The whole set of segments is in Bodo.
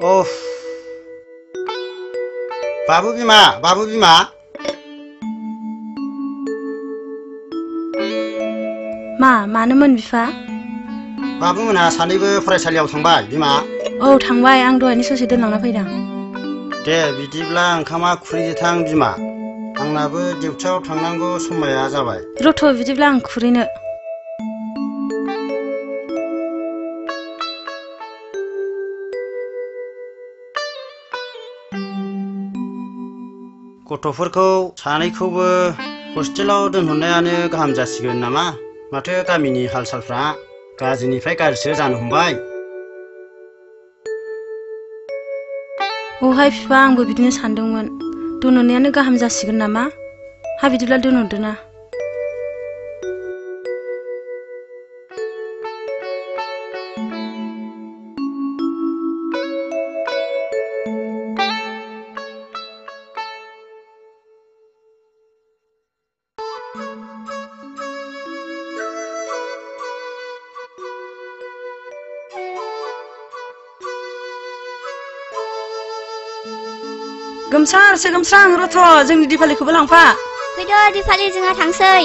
Oh, Babu Bima, Babu Bima. मानोमोन बिफा? बाबुमोनहा सानैबो फरायसालियाव थांबाय बिमा। औ थांबाय, आं दहायनो ससे दोनलांना फैदों। दे बिदिब्ला ओंखामा खुरैजोथां बिमा। आंनाबो डिउटियाव थांनांगौ समाया जाबाय। रथ' बिदिब्ला आं खुरैनो। गथ'फोरखौ सानैखौबो हस्टेलाव दोनहरनायानो गाहाम जासिगोन नामा? माथो गामिनि हाल सालफ्रा गाज्रिनिफ्राय गाज्रिसो जानो हमबाय। औहाय बिफा, आंबो बिदिनो सानदोंमोन। दोनहरनायानो गाहाम जासिगोन नामा? हा बिदिब्ला दोनहरदो ना। गोमसार गोमस्रां रथ' जोंनि दिपालिखौबो लांफा। फैदो दिपालि, जोंहा थांसै।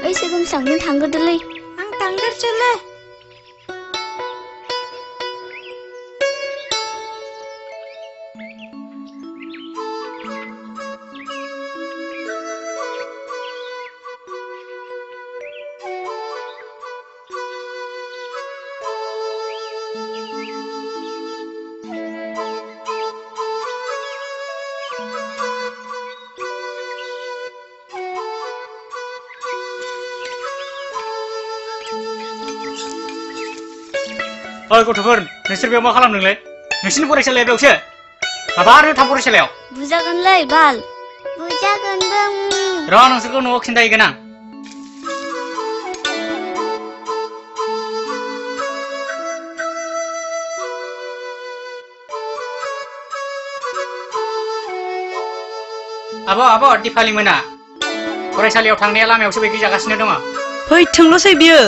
ओइसे गोमस्रां, नों थांग्रोदोलै। आं थांग्रोसैलै। ओइ गथ'फोर, नोंसोर बेयाव मा खालामदोंलै? नोंसिनि फरायसालिया बेयावसो? माबा आरो थाम फरायसालियाव? बुजागोनलै बाल। बुजागोनबो। र' नोंसोरखौ न'आव खिन्थाहैगोन आं। आब' दिपालि मोना फरायसालियाव थांनाया लामायावसो बैखै जागासिनो दङ। फैथोंल'सै बियो।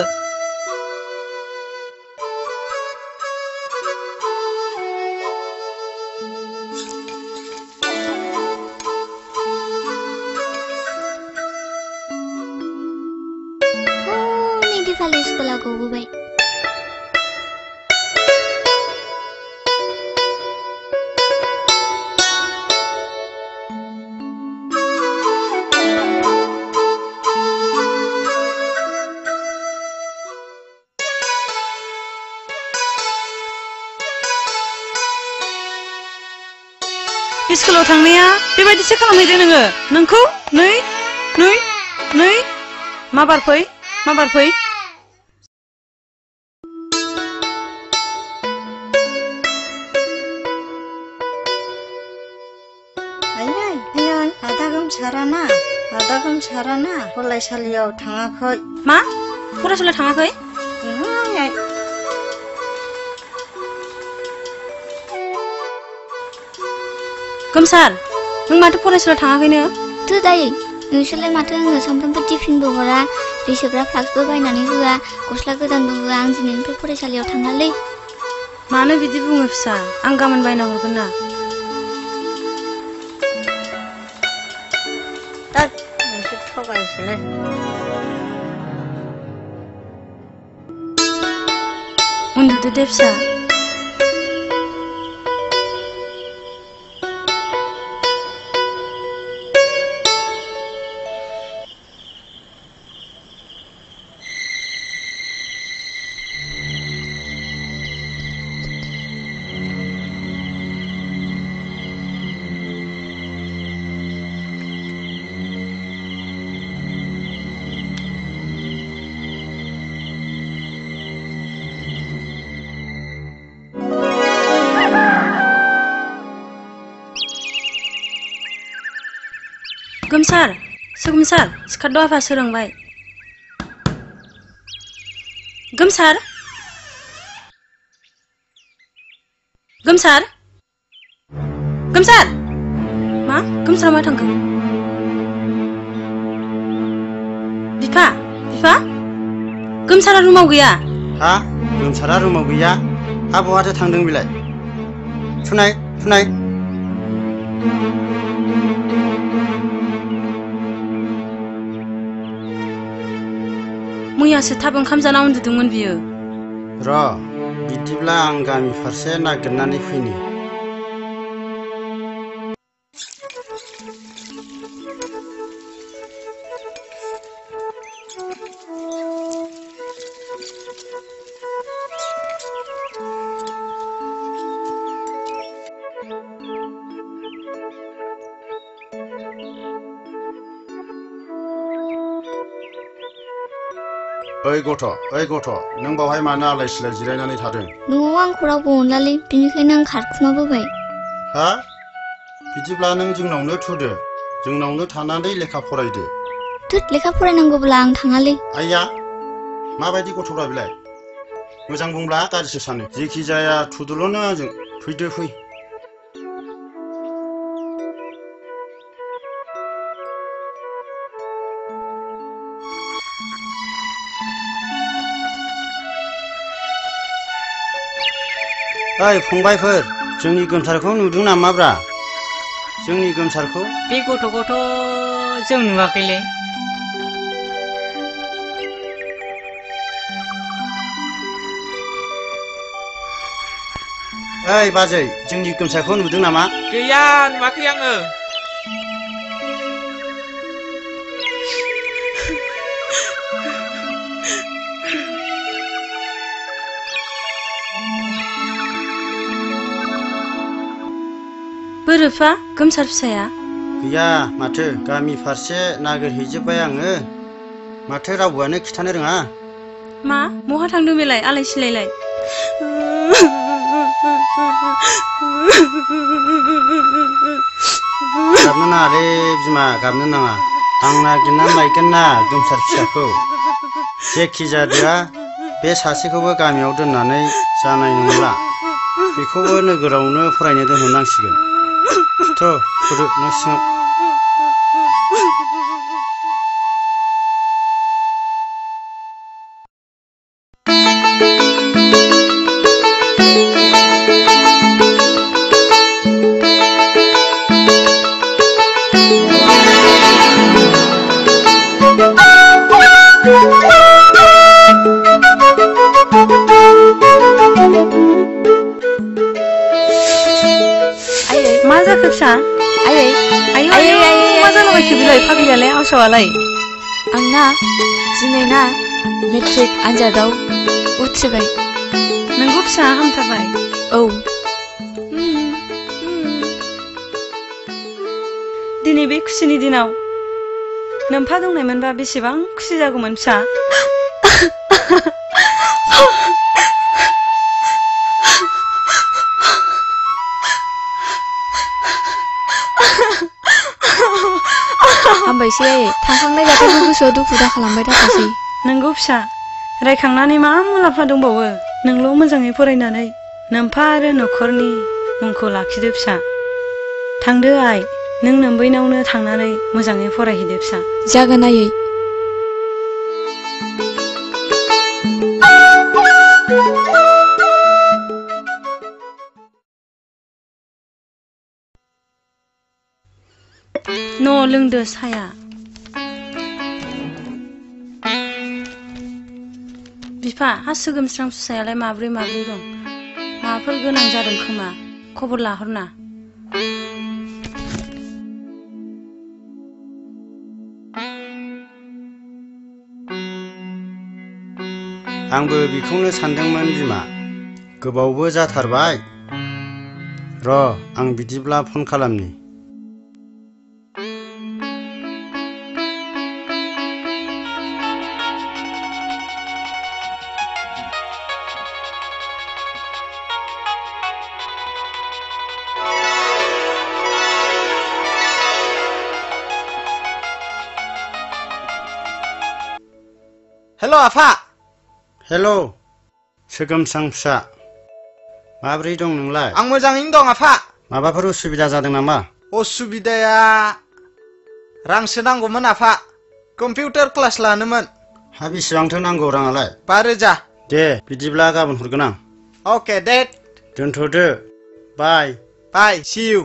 हनै दिपालि स्कुला गबोबाय। स्कुलाव थांनाया बेबायदिसो खालामहैदो नोङो। नोंखौ नै माबार फै। आदा गोमसाराना फरायसालियाव थाङाखै। मा? फरायसालियाव थाङाखै? गोमसार, नों माथो फरायसालियाव थाङाखैनो? थो दायै, नोंसोरलाय माथो आंनो सानफ्रोमबो टिफिनबो हरा, दै सोग्रा फ्लास्कबो बायनानै होआ, गस्ला गोदानबो होआ। आं दिनैनिफ्राय फरायसालियाव थांलालै। मानो बिदि बुङो फिसा? आं गाबोन बायना हरगोन ना। नोंसोर थगायसोलै। उन्दुदो दे फिसा। गोमसार सिखारद' आफा सोरांबाय गोमसार मा गोमसारा मा थांखो बिफा गोमसारा रुमाव गैया हा गोमसारा रुमाव गैया हा बहाथो थांदों बिलाय थुनाय मैयासो थाब ओंखाम जाना उन्दुदोंमोन बियो र' बिदिब्ला आं गामि फारसे नागिरनानै फैनि ओइ गथ' नों बावहाय मानो आलाय सिलाय जिरायनानै थादों न'आव आंखौ रावबो अनलालै बिनिखायनो आं खारखुमाबोबाय हा बिदिब्ला नों जोंनावनो थुदो जोंनावनो थानानै लेखा फरायदो थोद लेखा फरायनांगौब्ला आं थाङालै आइया माबायदि गथ'ब्रा बिलाय मोजां बुंब्ला गाज्रिसो सानो जेखि जाया थुदोल'नो आंजों फै ओइ फंबायफोर जोंनि गोमसारखौ नुदों नामाब्रा जोंनि गोमसारखौ बे गथ'खौथ' जों नुवाखैलै ओइ बाजै जोंनि गोमसारखौ नुदों नामा गैया नुवाखै आङो बोरोफा गोमसार फिसाया गैया माथो गामि फारसे नागिरहैजोब्बाय आङो माथो रावबोआनो खिथानो रोङा मा बहा थांदों बेलाय आलाय सिलायलाय गाबनो नाङालै बिमा गाबनो नाङा आं नागिरनानै लायगोन ना गोमसार फिसाखौ जेखि जादोआ बे सासेखौबो गामियाव दोननानै जानाय नंला बेखौबो नोगोरावनो फरायनो दोनहरनांसिगोन थ' फुदो न' सिङाव मा जाखो फिसा आयै मा जालाबायखो बिलाय फाग्लियालाय आवसावालाय आंना दिनै ना मेट्रिक आनजादाव उथ्रिबाय नोंगौ फिसा हामथारबाय औ दिनै बे खुसिनि दिनाव नोम्फा दंनायमोनबा बेसेबां खुसि जागौमोन फिसा हामबायसै आयै थांखांनाय जाथायखौ गोसोआव दुखु दा खालामबाय थाखासै नोंगौ फिसा रायखांनानै मा मुलाम्फा दंबावो नोंल' मोजाङै फरायनानै नोम्फा आरो न'खरनि मुंखौ लाखिदो फिसा थांदो आइ नों नोम्बैनावनो थांनानै मोजाङै फरायहैदो फिसा जागोन आयै न' लोंदो साया बिफा हा सोगोमस्रां फिसायालाय माब्रै दं माबाफोर गोनां जादों खोमा खबर लाहरना आंबो बेखौनो सानदोंमोन बिमा गोबावबो जाथारबाय र' आं बिदिब्ला फन खालामनि हेल' आफा हेल' सोगोमसां फिसा माब्रै दं नोंलाय आं मोजाङैनो दं आफा माबाफोर उसुबिदा जादों नामा असुबिदाया रांसो नांगौमोन आफा कम्पिउटार क्लास लानोमोन हा बेसेबांथो नांगौ राङालाय 5,000 दे बिदिब्ला गाबोन हरगोन आं अके डेड दोनथ'दो बाय बाय सि इउ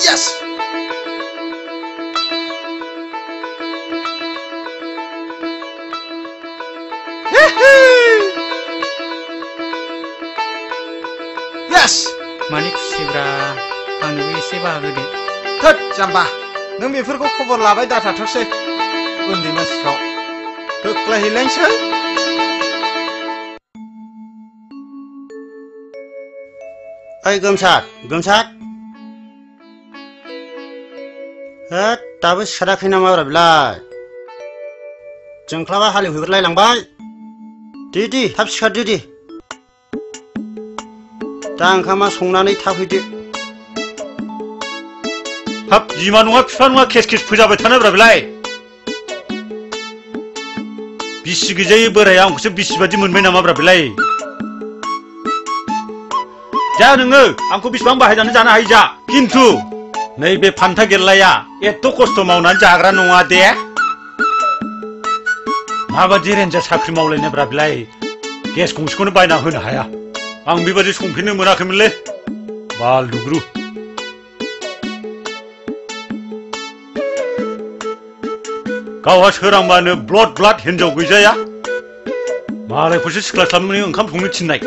यस यस मानि खुसिब्रा आंनोबो एसे बाहागो दे थोद जाम्बा नों बेफोरखौ खबर लाबाय दाथाथोंसै उन्दै मानसिफ्राव होख्लायहैलायनोसै ओइ गोमसार होद दाबो सिखाराखै नामाब्रा बेलाय जोंख्लाबा हालेवहैग्रोलायलांबाय दे थाब सिखारदो दे दा ओंखामा संनानै थाब फैदो हाब बिमा नङा बिफा नङा केस फोजाबाय थानोब्रा बेलाय बिसि गैजायै बोराया आंखौसो बिसि बादि मोनबाय नामाब्रा बेलाय जा नोङो आंखौ बिसिबां बाहायनानै जानो हायो जा खिन्थु नैबे फान्था गेरलाया एथ' खस्थ' मावनानै जाग्रा नङा दे माबादि रेन्जार साख्रि मावलायनोब्रा बेलाय गेस गंसेखौनो बायना होनो हाया आं बेबादि संफेरनो मोनाखैमोनलै बाल दुग्रु गावहा सोरांबानो ब्लड हिनजाव गैजाया मालायखौसो सिख्ला खालामनानै ओंखाम संनो थिननाय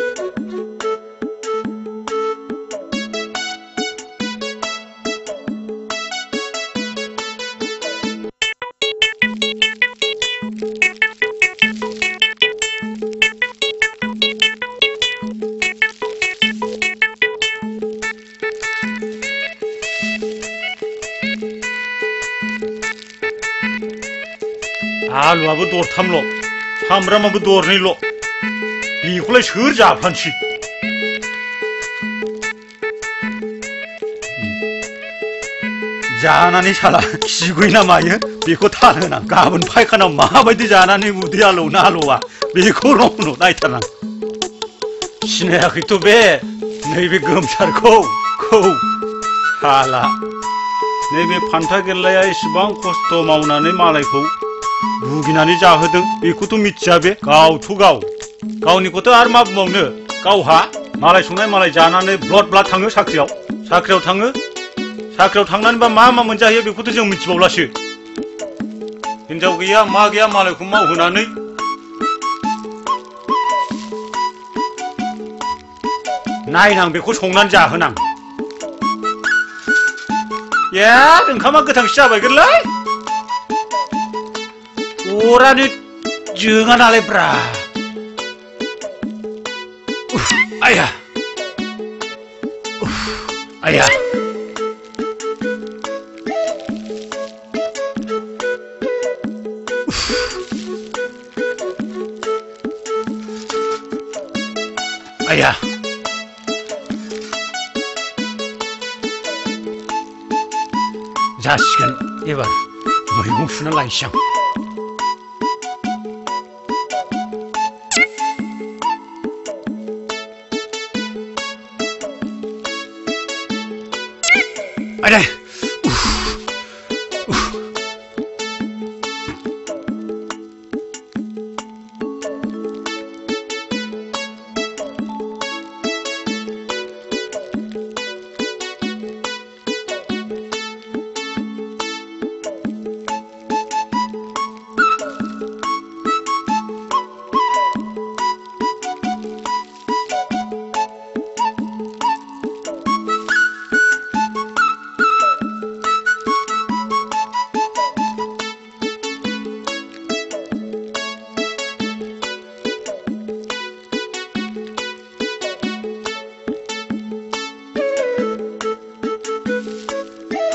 आलुआबो दरथामल' सामब्रामाबो दरनैल' बेखौलाय सोर जाफानोसै जानानै साला खिगुयो ना मायो बेखौ थाल होनां गाबोन फायखानाव माबायदि जानानै उदै आलौना आलौआ बेखौ रंनो नायथारनां सिनायाखैथ' बे नैबे गोमसारखौ साला नैबे फान्था गेरलाया इसेबां खस्थ' मावनानै मालायखौ भुगिनानै जाहोदों बेखौथ' मिथिया बे गावथ' गावनिखौथ' आरो मा बुंबावनो गावहा मालाय संनाय मालाय जानानै ब्लड थाङो साख्रियाव थांनानैबा मा मोनजाहैयो बेखौथ' जों मिथिबावलासो हिनजाव गैया मा गैया मालायखौ मावहोनानै नायनां बेखौ संनानै जाहोनां ए ओंखामा गोथांसो जाबायगोनलै अरानो जोङा नालाय ब्रा आया आया आया जासिगोन एबार मैगं सुना लायसै आं अरे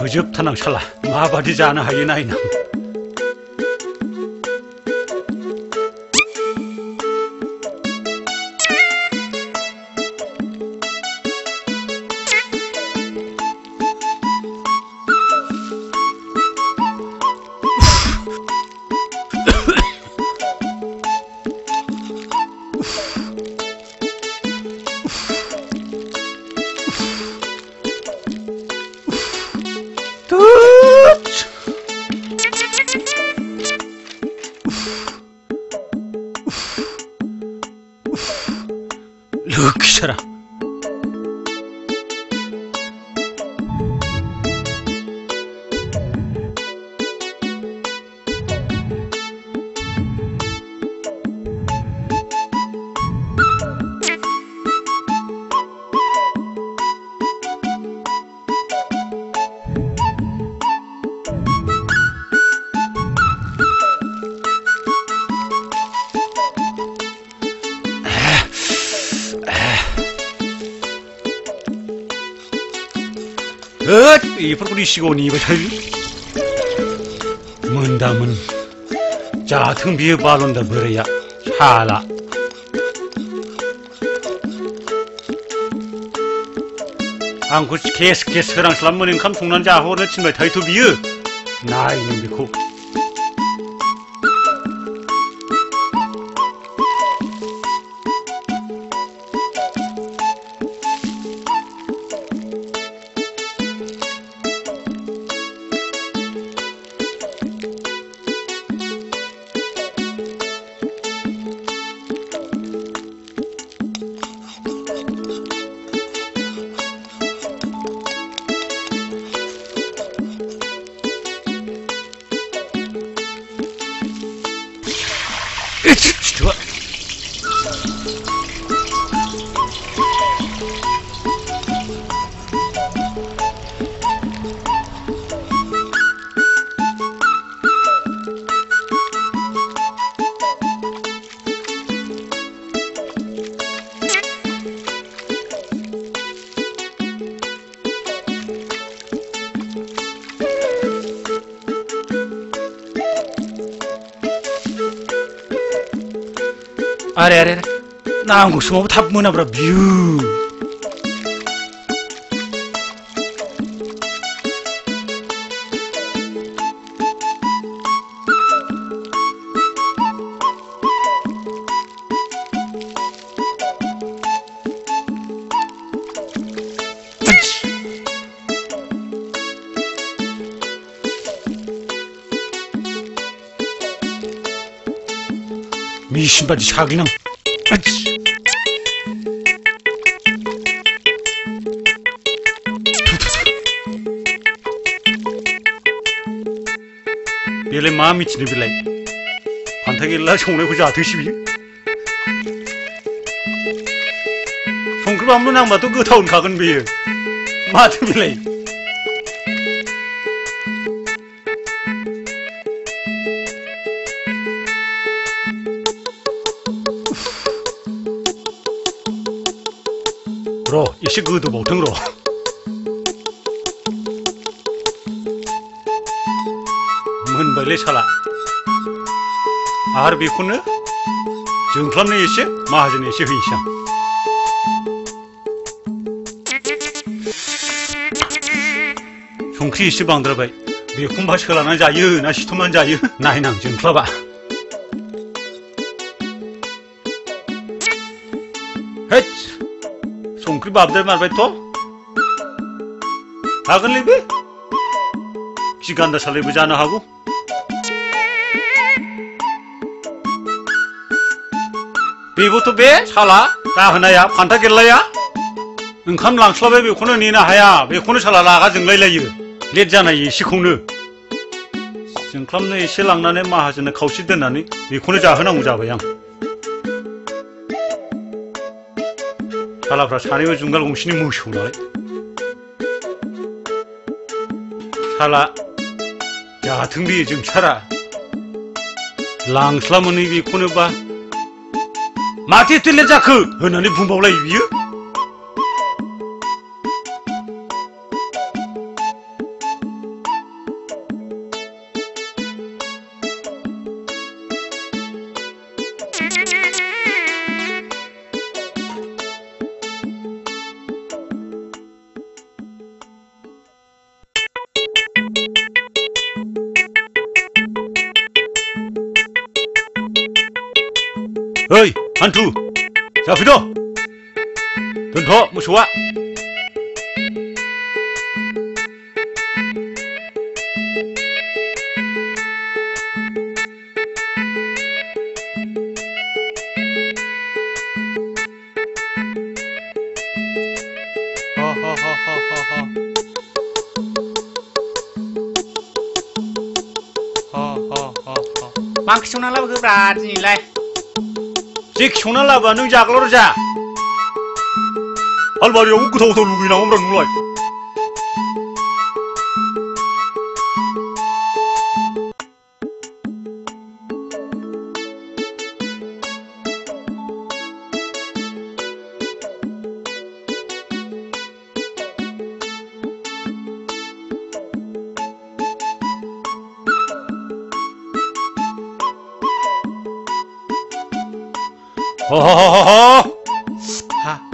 फोजोबथारनां साला माबादि जानो हायो नायनां जोंसारा 이फोरखौ इसिगौनि बाथाय मोनदामोन जाथों बियो बालन्दा बोराया साला आंखौ केस सोरांस्लाबमोन ओंखाम संनानै जाहोहरनो थिनबाय थायोथ' बियो नाय नों बेखौ Что? 아래 나온 거 숨어보 탑 뭐나보라 뷰 미신바지 사기남 बेलाय मा मिथिनो बेलाय फान्था गेल्ला संनायखौ जाथोंसै बियो संख्रि बानलु नांबाथ' गोथाव होनखागोन बेयो माथो बेलाय र' एसे गोदोबावथों र' मोनबायलै साला आरो बेखौनो जोंख्लाबनो एसे माहाजोन एसे होयोसै आं संख्रि एसे बांद्रायबाय बेखौबा सोलानानै जायो ना सिथमनानै जायो नायनां जोंख्लाबा हेद संख्रि बाबद्राय मारबायथ' हागोनलै बे खि गान्दा सालायबो जानो हागौ बेबोथ' बे साला दाहोनाया फान्था गेल्लाया ओंखाम लांस्लाबाय बेखौनो नेनो हाया बेखौनो साला रागा जोंलायलायो लेट जानाय एसेखौनो जोंख्लाबनो एसे लांनानै माहाजोननो खावसे दोननानै बेखौनो जाहोनांगौ जाबाय आं सालाफ्रा सानैबो जुंगाल गंसेनि मोसौ नालाय साला जाथों बे जोंसारा लांस्लाबमोनै बेखौनोबा माथो एथ' लेट जाखो होननानै बुंबावलायो बियो ओइ हान्थु जाफैद' दोनथ' मोसौआ मा ओंख्रि संना लाबोखोब्रा दिनैलाय? जेखि संना लाबोआ नों जाग्लार' जा। आलमारियावबो गोथाव गोथाव लुगैनांगौब्रा नोंलाय।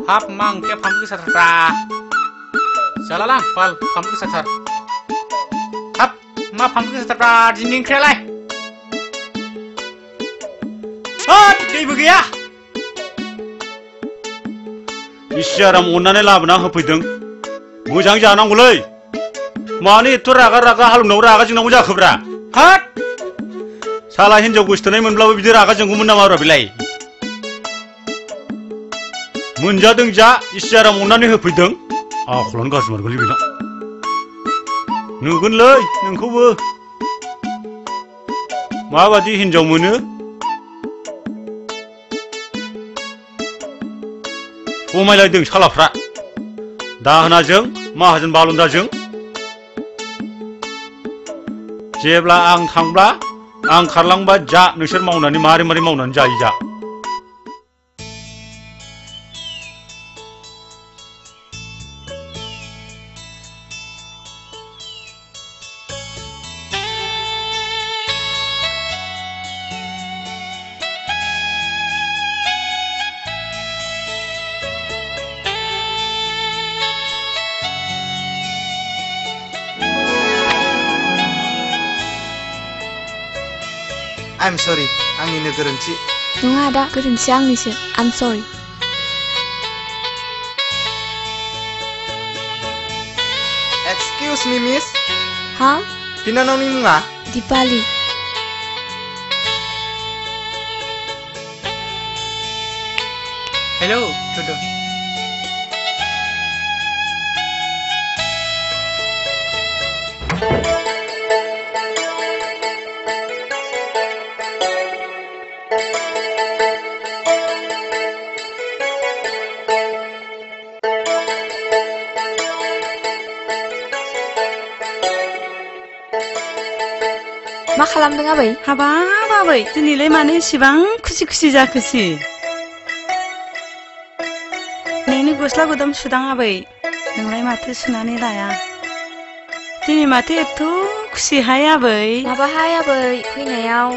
हाब मा ओंख्रिया फानलु गोसाथारब्रा। जालालां बाल फानलु गोसाथार। हाब मा फानलु गोसाथारब्रा दिनैनि ओंख्रियालाय? होद दैबो गैया। इसोराम अननानै लाबोना होफैदों। मोजां जानांगौलै। मानो एथ' रागा रागा हालुनाव रागा जोंनांगौ जाखोब्रा? होद साला हिनजाव गोसथोनाय मोनब्लाबो बिदि रागा जोंगौमोन नामाब्रा बेलाय? मोनजादों जा इसोराम अननानै होफैदों। आखलानो गाज्रि मोनगोनलै बेना। नुगोनलै नोंखौबो माबादि हिनजाव मोनो। समायलायदों सालाफ्रा दाहोनाजों माहाजोन बालन्दाजों। जेब्ला आं थांब्ला आं खारलांबा जा नोंसोर मावनानै मारै मारै मावनानै जायो जा। I'm sorry, आंनिनो गोरोन्थि। नङा आदा, गोरोन्थिया आंनिसो। I'm sorry. Excuse me, miss. हा? बिनानावनि मुङा? दिपाली। हेलौ टुटु। मा खालामदों आबै? हाबाब आबै दिनैलाय मानो इसेबां खुसि खुसि जाखोसि? नोंनि गस्ला गुदाम सुदां आबै, नोंलाय माथो सुनानै लाया? दिनै माथो एथ' खुसिहाय आबै? माबाहाय आबै, फैनायाव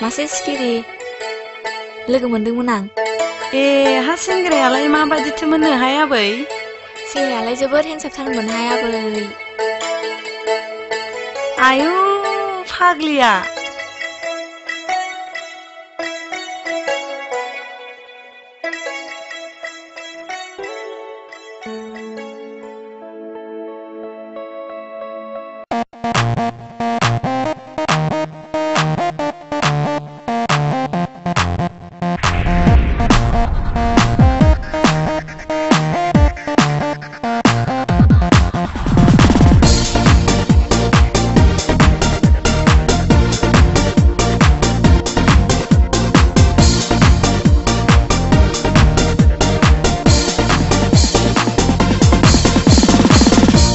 मासे सिखिरि लोगो मोनदोंमोन आं। ए हा सेंग्रायालाय माबादिथो मोननोहाय आबै? सेंग्रायालाय जोबोद हेन्डसामथारमोनहाय आबै। आयु फाग्लिया।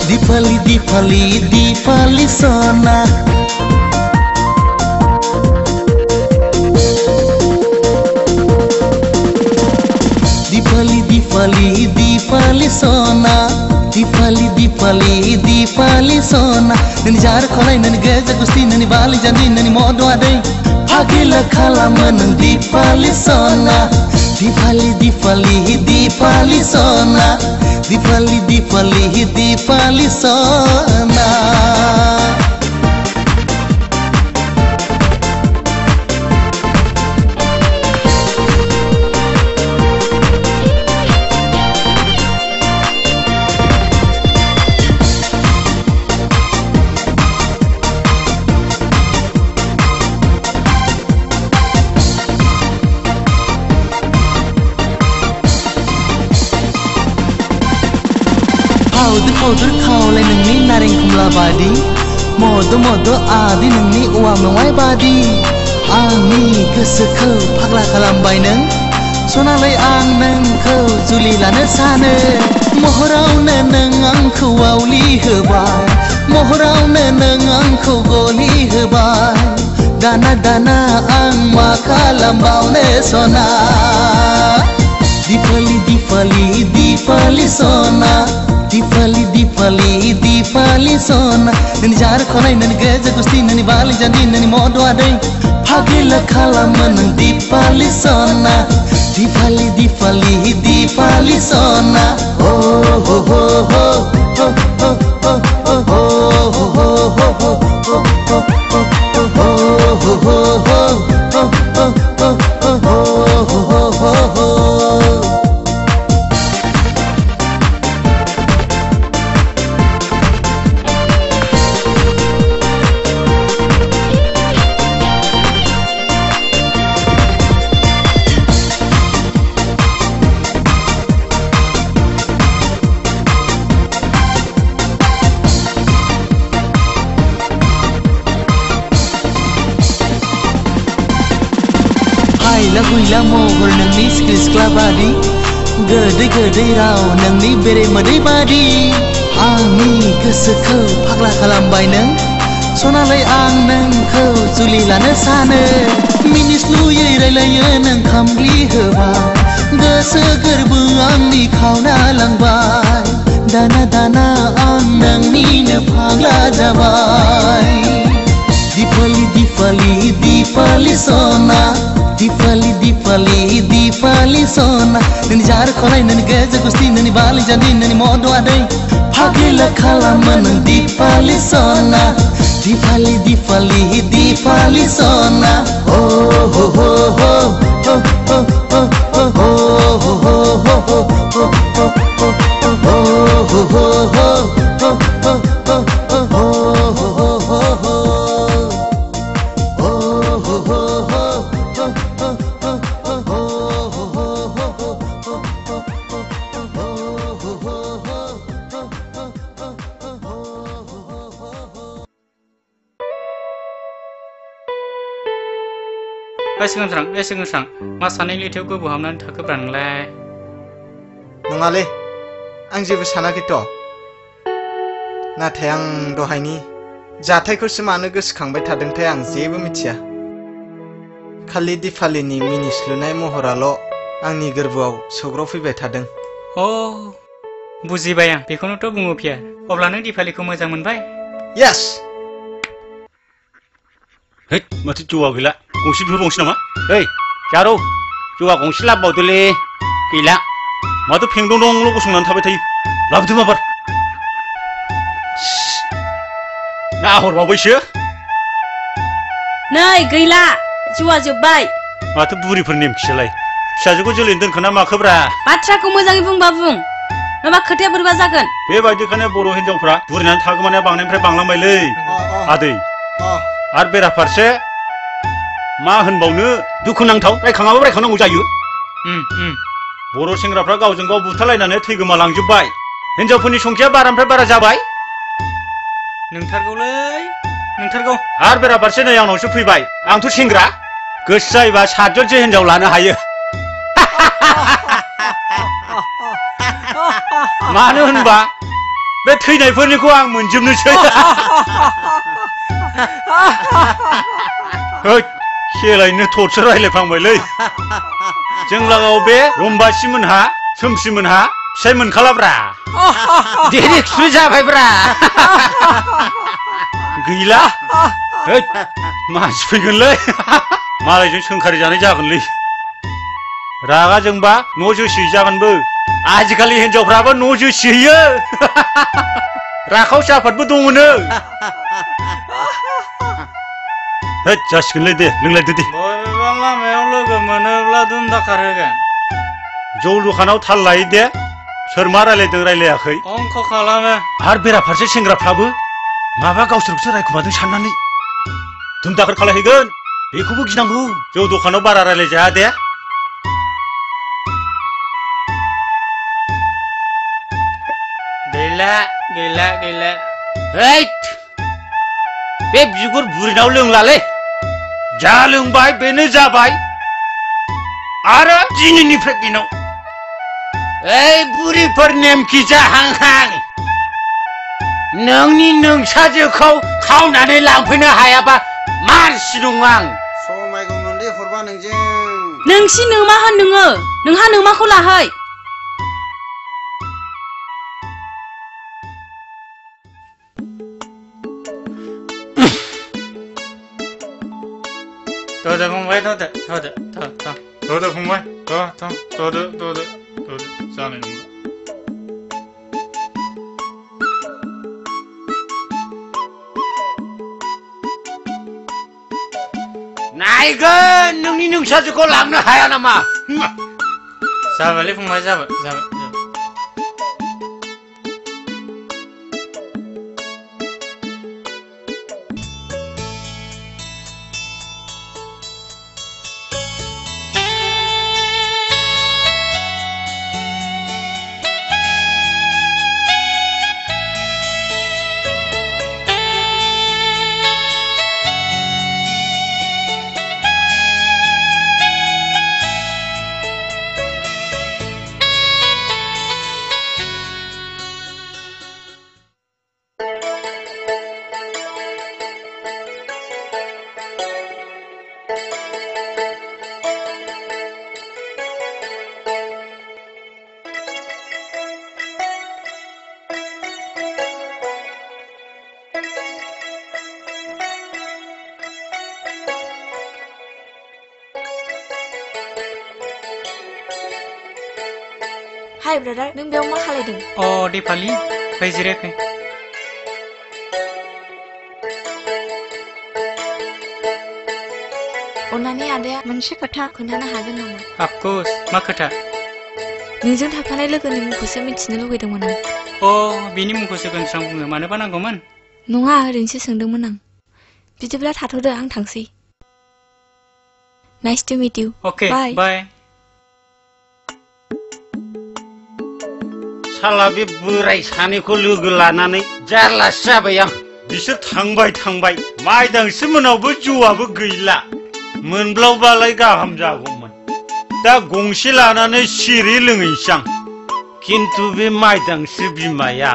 Dipali, Dipali, Dipali Sona. Dipali, Dipali, Dipali Sona. Dipali, Dipali, Dipali Sona. Nani jar kholai, nani geja gusti, nani bali jandi, nani modo adai. Hagila khalaman Dipali Sona. Dipali, Dipali, Dipali Sona. Dipali, Dipali, Dipali Sona. Powder khawlai nangni nareng kumla badi modo modo adi nangni uwa mewai badi आंनि गोसोखौ फाग्ला खालामबाय नों सनालै आं नोंखौ जुलि लानो सानो महरावनो नों आंखौ आवलि होबाय महरावनो नों आंखौ गलि होबाय दाना दाना आं मा खालामबावनो सना दिपाली दिपाली दिपाली सना दिपाली दिपाली दिपाली सना नोंनि जार खनाय नोंनि गेजेर गुस्थि नोंनि बालि जान्जि नोंनि मद' आदै फागिल खालामो नों दिपाली सना दिपाली दिपाली दिपाली सना हो हो हो हो हो हो हो हो हो हो हो गैला महर नोंनि सिख्रि सिख्ला बादि गोदै गोदै राव नोंनि बेरे मोदै बादि आंनि गोसोखौ फाग्ला खालामबाय नों सनालै आं नोंखौ जुलि लानो सानो मिनिस्लुयै रायलायो नों खामग्लि होबाय गोसो गोरबो आंनि खावना लांबाय दाना दाना आं नोंनिनो फाग्ला जाबाय दिपाली दिपाली दिपाली सना दिपाली दिपाली दिपाली सना नोंनि जार खनाय नोंनि गेजेर गुस्थि नोंनि बालि जान्जि नोंनि मद' आदै फागिल खालामो नों दिपाली सना दिपाली दिपाली दिपाली सना हो हो हो हो हो हो हो हो हो सिगांस्रां मा सानै लेथायाव गोबौ हाबनानै थाखोब्रा नोंलाय नङालै आं जेबो सानाखैथ' नाथाय आं दहायनि जाथायखौसो मानो गोसोखांबाय थादोंथाय आं जेबो मिथिया खालि दिपालीनि मिनिस्लुनाय महराल' आंनि गोरबोआव सौग्रावफैबाय थादों बुजिबाय आं बेखौनोथ' बुङो फियार अब्ला नों दिपालीखौ मोजां मोनबाय यस है माथो जौआ गैला गंसे बिहरबावनोसै नामा ओइ जारौ जौआ गंसे लाबोबावदोलै गैला माथो फेंदं दंल' गसंनानै थाबाय थायो लाबोदो माबार नाहरबावबायसो नै गैला जौआ जोब्बाय माथो बुरिफोर नेमखिसोलाय फिसाजोखौ जोलैनो दोनखोना माखोब्रा बाथ्राखौ मोजाङै बुंबा बुं नङाबा खोथाया बोरैबा जागोन बेबायदिखायनो बर' हिनजावफ्रा बुरिनानै थागोमानाया बांनायनिफ्राय बांलांबायलै आदै आरो बेराफारसे मा होनबावनो दुखुनांथाव रायखाङाबो रायखांनांगौ जायो बर' सेंग्राफ्रा गावजों गाव बुथारलायनानै थैगोमालांजोब्बाय हिनजावफोरनि संख्या बारानिफ्राय बारा जाबाय नोंथारगौ आरो बेराफारसे नै आंनावसो फैबाय आंथ' सेंग्रा गोसो जायोबा 7 जनसो हिनजाव लानो हायो मानो होनबा बे थैनायफोरनिखौ आं मोनजोबनोसै खेलायनो थरसो रायलायफ्लांबायलै जों लागोआव बे रम्बासी मोनहा सोमसि मोनहा फिसाय मोनखालाब्रा डिरेक्टसो जाबायब्रा गैला मानसि फैगोनलै मालायजों सोंखारि जानाय जागोनलै रागा जोंबा न' जोसि जागोनबो आजिखालि हिनजावफ्राबो न' जोसिहैयो राखाव साफादबो दङनो जासिगोनलै दे लोंलायदो दे बबेबा लामायाव लोगो मोनोब्ला दुमदाखार होगोन जौ दखानाव थाल लायो दे सोर मा रायलायदों रायलायाखै अंख खालामो आरो बेराफारसे सेंग्राफ्राबो माबा गावसोरखौसो रायखुमादों साननानै दुमदाखार खालायहैगोन बेखौबो गिनांगौ जौ दखानाव बारा रायलायजाया दे गैला बे बिगुर बुरिनाव लोंलालै जा लोंबाय बेनो जाबाय आरो दिनैनिफ्राय बेनाव ओइ बुरिफोर नेमखि जाहांहां नोंनि नोंसाजोखौ खावनानै लांफैनो हायाबा मानसि नङा आं समायगौ मोनदे हरबा नोंजों नोंसि नोमा होन नोङो नोंहा नोमाखौ लाहै 더더 फंबाय 더더 फंबाय 더더 जानाय नंला नायगोन नोंनि नोंसाजोखौ लांनो हाया नामा जाबायलै फंबाय जाबाय हाय ब्रादार नों बेयाव मा खालायदों अ दिपालि फै जिरायफै अन्नानै आदाया मोनसे खोथा खोन्थानो हागोन नामा अफकर्स मा खोथा नोंजों थाफानाय लोगोनि मुंखौसो मिथिनो लुबैदोंमोन आं अ बिनि मुंखौसो गोनस्रां बुङो मानोबा नांगौमोन नङा ओरैनोसो सोंदोंमोन आं बिदिब्ला थाथ'दो आं थांसै नाइस टु मिट इउ अके बाय साला बे बोराय सानैखौ लोगो लानानै जारलासो जाबाय आं बिसोर थांबाय माइदांसो मोनावबो जौआबो गैला मोनब्लावबालाय गाहाम जागौमोन दा गंसे लानानै सिरि लोङैसै आं खिन्थु बे माइदांसो बिमाया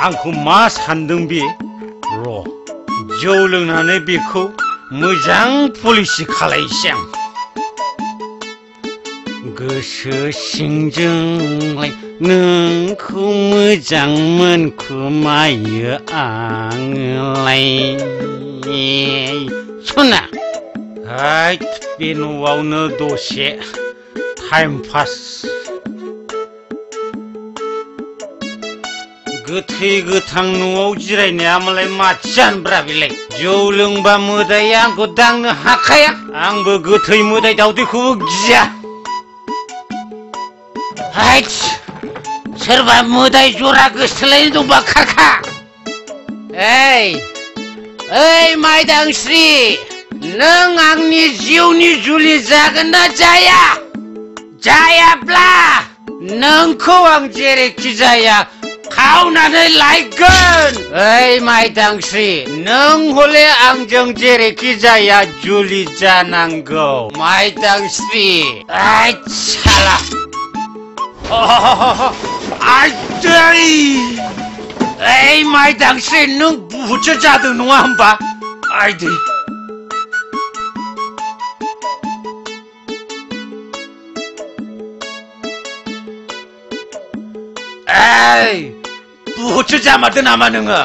आंखौ मा सानदों बे र' जौ लोंनानै बेखौ मोजां पलिसि खालायसै आं गोसो सिंजोंलाय नोंखौ मोजां मोनखुमायो आङोलाय सना हैद बे न'आवनो दसे टाइम पास गोथै गोथां न'आव जिरायनाया मालाय माथि जानब्रा बेलाय जौ लोंबा मोदाया आंखौ दांनो हाखाया आंबो गोथै मोदाय दावदैखौबो गिया हैद सोरबा मोदाय जरा गोसथोलायनो दंबा खारखा ओइ माइदांस्रि नों आंनि जिउनि जुलि जागोन ना जाया जायाब्ला नोंखौ आं जेरैखि जाया खावनानै लायगोन ओइ माइदांस्रि नों हले आंजों जेरैखि जाया जुलि जानांगौ माइदांस्रि ओइ साला ओइ माइदांस्रि नों बुहुदसो जादों नङा होमबा आइदै बुहुदसो जामारदो नामा नोङो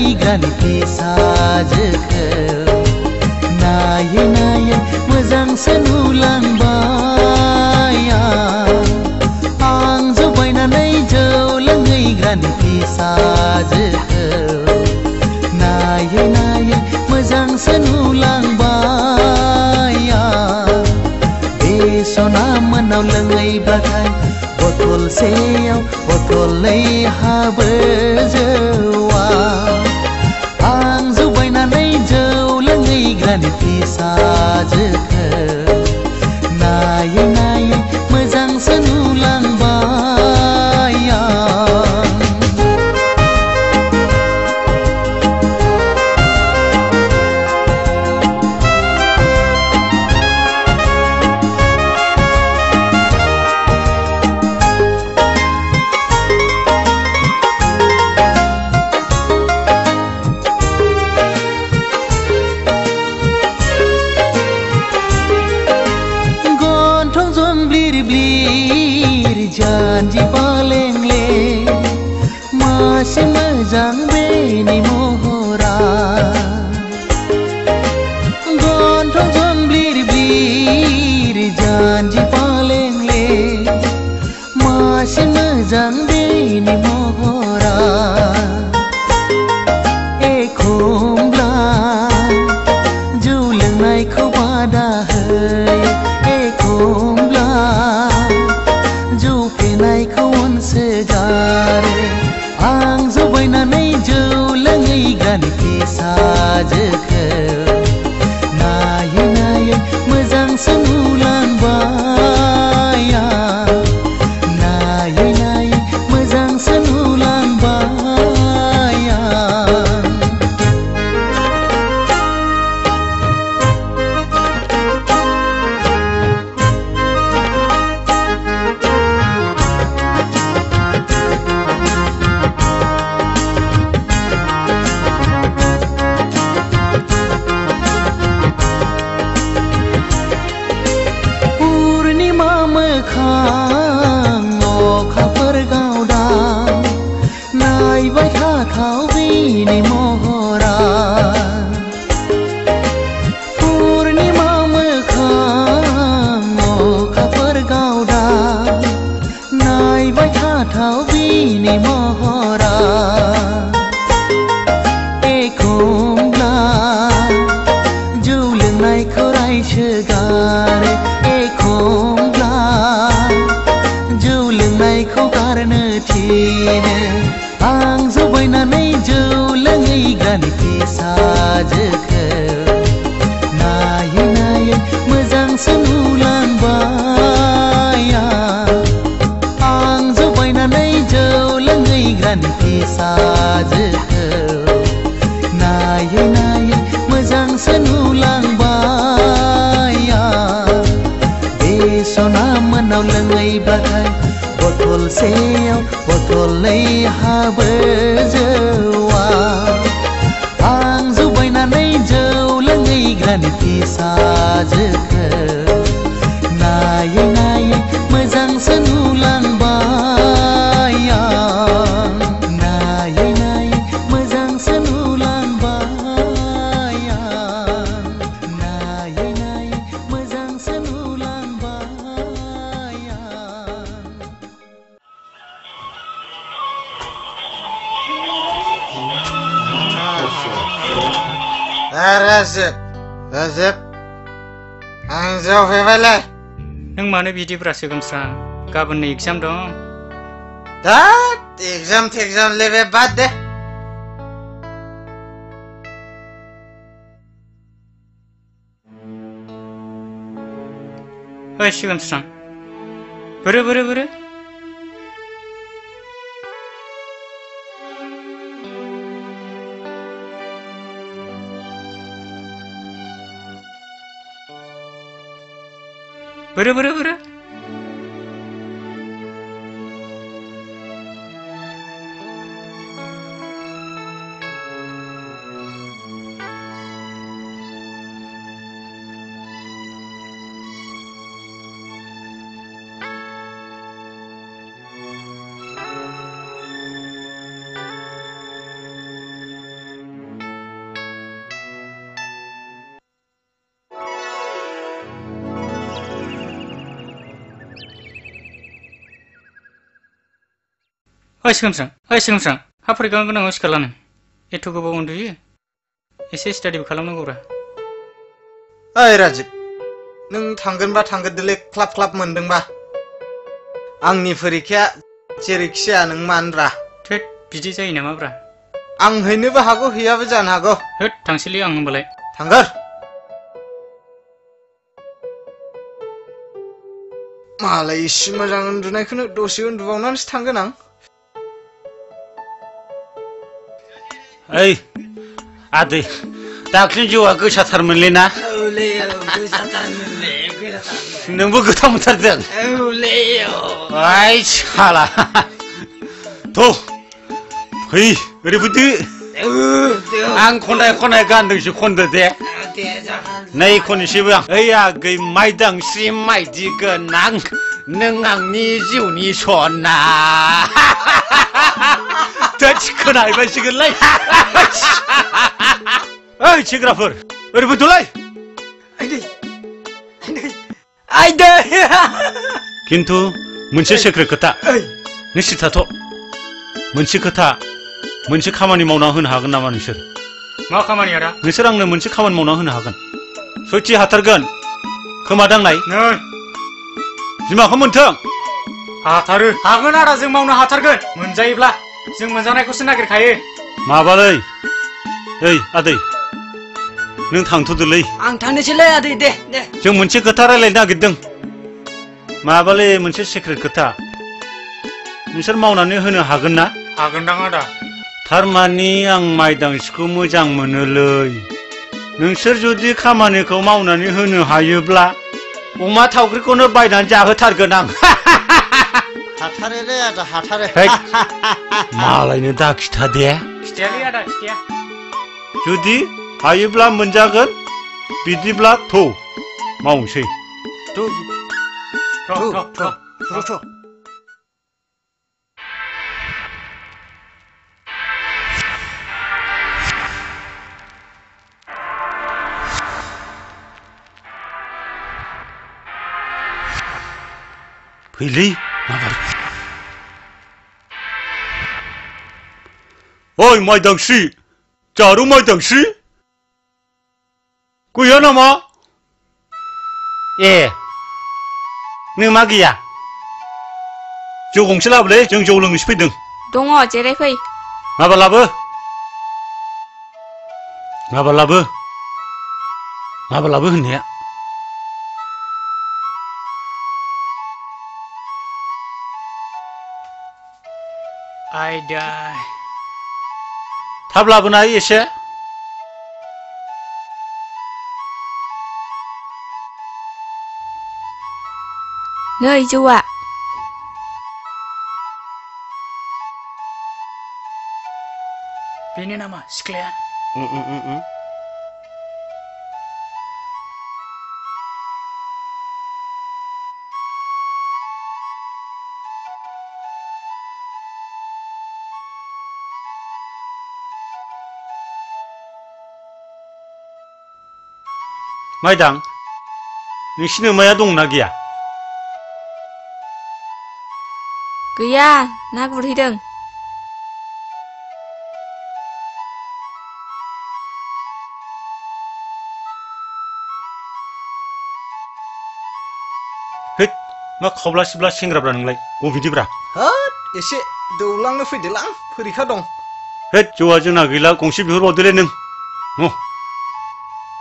लोंहैग्रानि फिसाजोखौ नायै नायै मोजांसो नुलांबाय आं जौ बायनानै जौ लोंहैग्रानि फिसाजोखौ नायै नायै मोजांसो नुलांबाय बे सना मोनाव लोंहैब्लाथाय बथलसेयाव बथलनै हाबो जौआ आं जौ बायनानै जौ लोंहैग्रानि फिसाजोखौ नायै नायै मोजांसो नुलांबाय जानजि बालेंले मासे मोजां बेनि महरा गन्थं जंब्लिर ब्लिर जानजि बालेंले मासे मोजां बेनि महरा एखमब्ला जौ लोंनायखौ बादा होयो एखमब्ला जौ फेनायखौ अनसोगारो आं जौ बायनानै जौ लोंहैग्रानि फिसाजोखौ नायै नायै मोजांसो नुलांबाय नायै नायै मोजांसो नुलांबाय अखाफोर गावदां नायबाय थाथाव बेनि महरा पुर्णिमा मोखां अखाफोर गावदां नायबाय थाथाव बेनि महरा एखमब्ला जौ लोंनायखौ रायसोगारो एखमब्ला जौ लोंनायखौ गारनो थिनो आं जौ बायनानै जौ लोंहैग्रानि फिसाजोखौ नायै नायै मोजांसो नुलांबाय आं जौ बायनानै जौ लोंहैग्रानि फिसाजोखौ नायै नायै मोजांसो नुलांबाय बे सना मोनाव लोंहैब्लाथाय बथलसेयाव बथलनै हाबो जौआ आं जौ बायनानै जौ लोंहैग्रानि फिसाजोखौ नायै नायै मोजांसो नुलांबाय नायै नायै मोजांसो नुलांबाय नायै नायै मोजांसो नुलांबाय राजिब आं जौ फैबायलै नों मानो बिदिब्रा सोगोमस्रा गाबोननो एग्जाम दं दाद एग्जाम लेबे बाद दे ओइ सोगोमस्रा बोरो ओइ सिगांस्रां हा फरिखा गोनाङाव सिखारलानो एथ' गोबाव उन्दुयो एसे स्टाडिबो खालामनांगौब्रा ओइ राजिब नों थांगोनबा थांगोरदोलै क्लाब क्लाब मोनदोंबा आंनि फरिखाया जेरैखि जाया नों मानब्रा थोद बिदि जायो नामाब्रा आं हैनोबो हागौ हैयाबो जानो हागौ होद थांसैलै आं होमबालाय थांगोर मालाय इसे मोजां उन्दुनायखौनो दसे उन्दुबावनानैसो थांगोन आं ओइ आदै दाख्लि जौआ गोसाथारमोनलै ना नोंबो गोथाव मोनथारदों ओइ साला थ' फै ओरै फैदो आं खनाय गानदोंसो खनदो दे नै खननोसैबो आं ओइ आगै माइदांस्रि माइदि गोनां नों आंनि जिउनि सना खोनाहैबायसिगोनलै ओइ सेंग्राफोर ओरै फैदोलाय खिन्थु मोनसे सेक्रेट खोथा नों सिरि थाथ' मोनसे खोथा मोनसे खामानि मावना होनो हागोन नामा नोंसोर मा खामानि आदा नोंसोर आंनो मोनसे खामानि मावना होनो हागोन सयथि हाथारगोन खोमा दांनाय नै बिमाखौ मोनथों हाथारो हागोन आदा जों मावनो हाथारगोन मोनजायोब्ला जों मोनजानायखौसो नागिरखायो माबालै ओइ आदै नों थांथ'दोलै आं थांनोसैलै आदै दे जों मोनसे खोथा रायलायनो नागिरदों माबालै मोनसे सिक्रेट खोथा नोंसोर मावनानै होनो हागोन ना हागोनदां आदा थारमानि आं माइदांस्रिखौ मोजां मोनोलै नोंसोर जुदि खामानिखौ मावनानै होनो हायोब्ला अमा थावख्रिखौनो बायनानै जाहोथारगोन आं हाथारोलै आदा हाथारो मालायनो दा खिथा दे खिथायालै आदा खिथाया जुदि हायोब्ला मोनजागोन बिदिब्ला थौ मावनोसै थ' फैलै माबार ओइ माइदांस्रि जारौ माइदांस्रि गैया नामा ए नों मा गैया जौ गंसे लाबोलै जों जौ लोंनोसो फैदों दङ जिरायफै माबा लाबो होननाया आयदा थाब लाबोनाय एसे नै जौआ बेनो नामा सिख्लाया माइदां नोंसिनि अमाया दंना गैया गैया ना गुरहैदों हैद मा खावब्ला सिब्ला सेंग्राब्रा नोंलाय बबेनिब्रा होद एसे दौलांनो फैदोलां फरिखा दं हैद जौआ जोंना गैला गंसे बिहरबावदोलै नों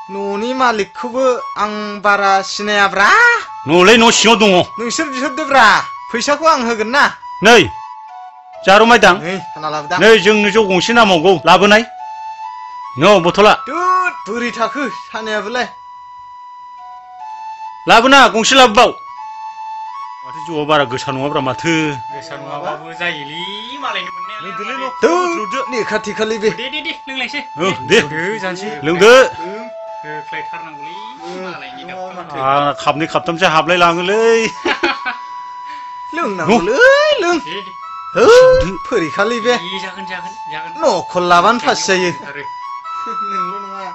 न'नि मालिकखौबो आं बारा सिनायाब्रा न'लै न' सिङाव दङ नोंसोर बिहरदोब्रा फैसाखौ आं होगोन ना नै जारौ माइदां नै खाना लाबोदां नै जोंनो जौ गंसे नामावगौ लाबोनाय न' बथला दुद बोरै थाखो सानायाबोलाय लाबोना गंसे लाबोबाव माथो जौआ बारा गोसा नङाब्रा माथो गोसा नङाबाबो जायोलै मालायनो मोननायालाय दुद लेखा थेखालै बे दे लोंलायसै दे जानोसै लोंदो होख्लायथारनांगौलै मालायनि दाउखौ आंना खाबनै खाबथामसो हाबलाय लाङोलै लोंनांगौलै लों फरिखालै बे जागोन न'खर लाबानो पास जायो नोंल' नङा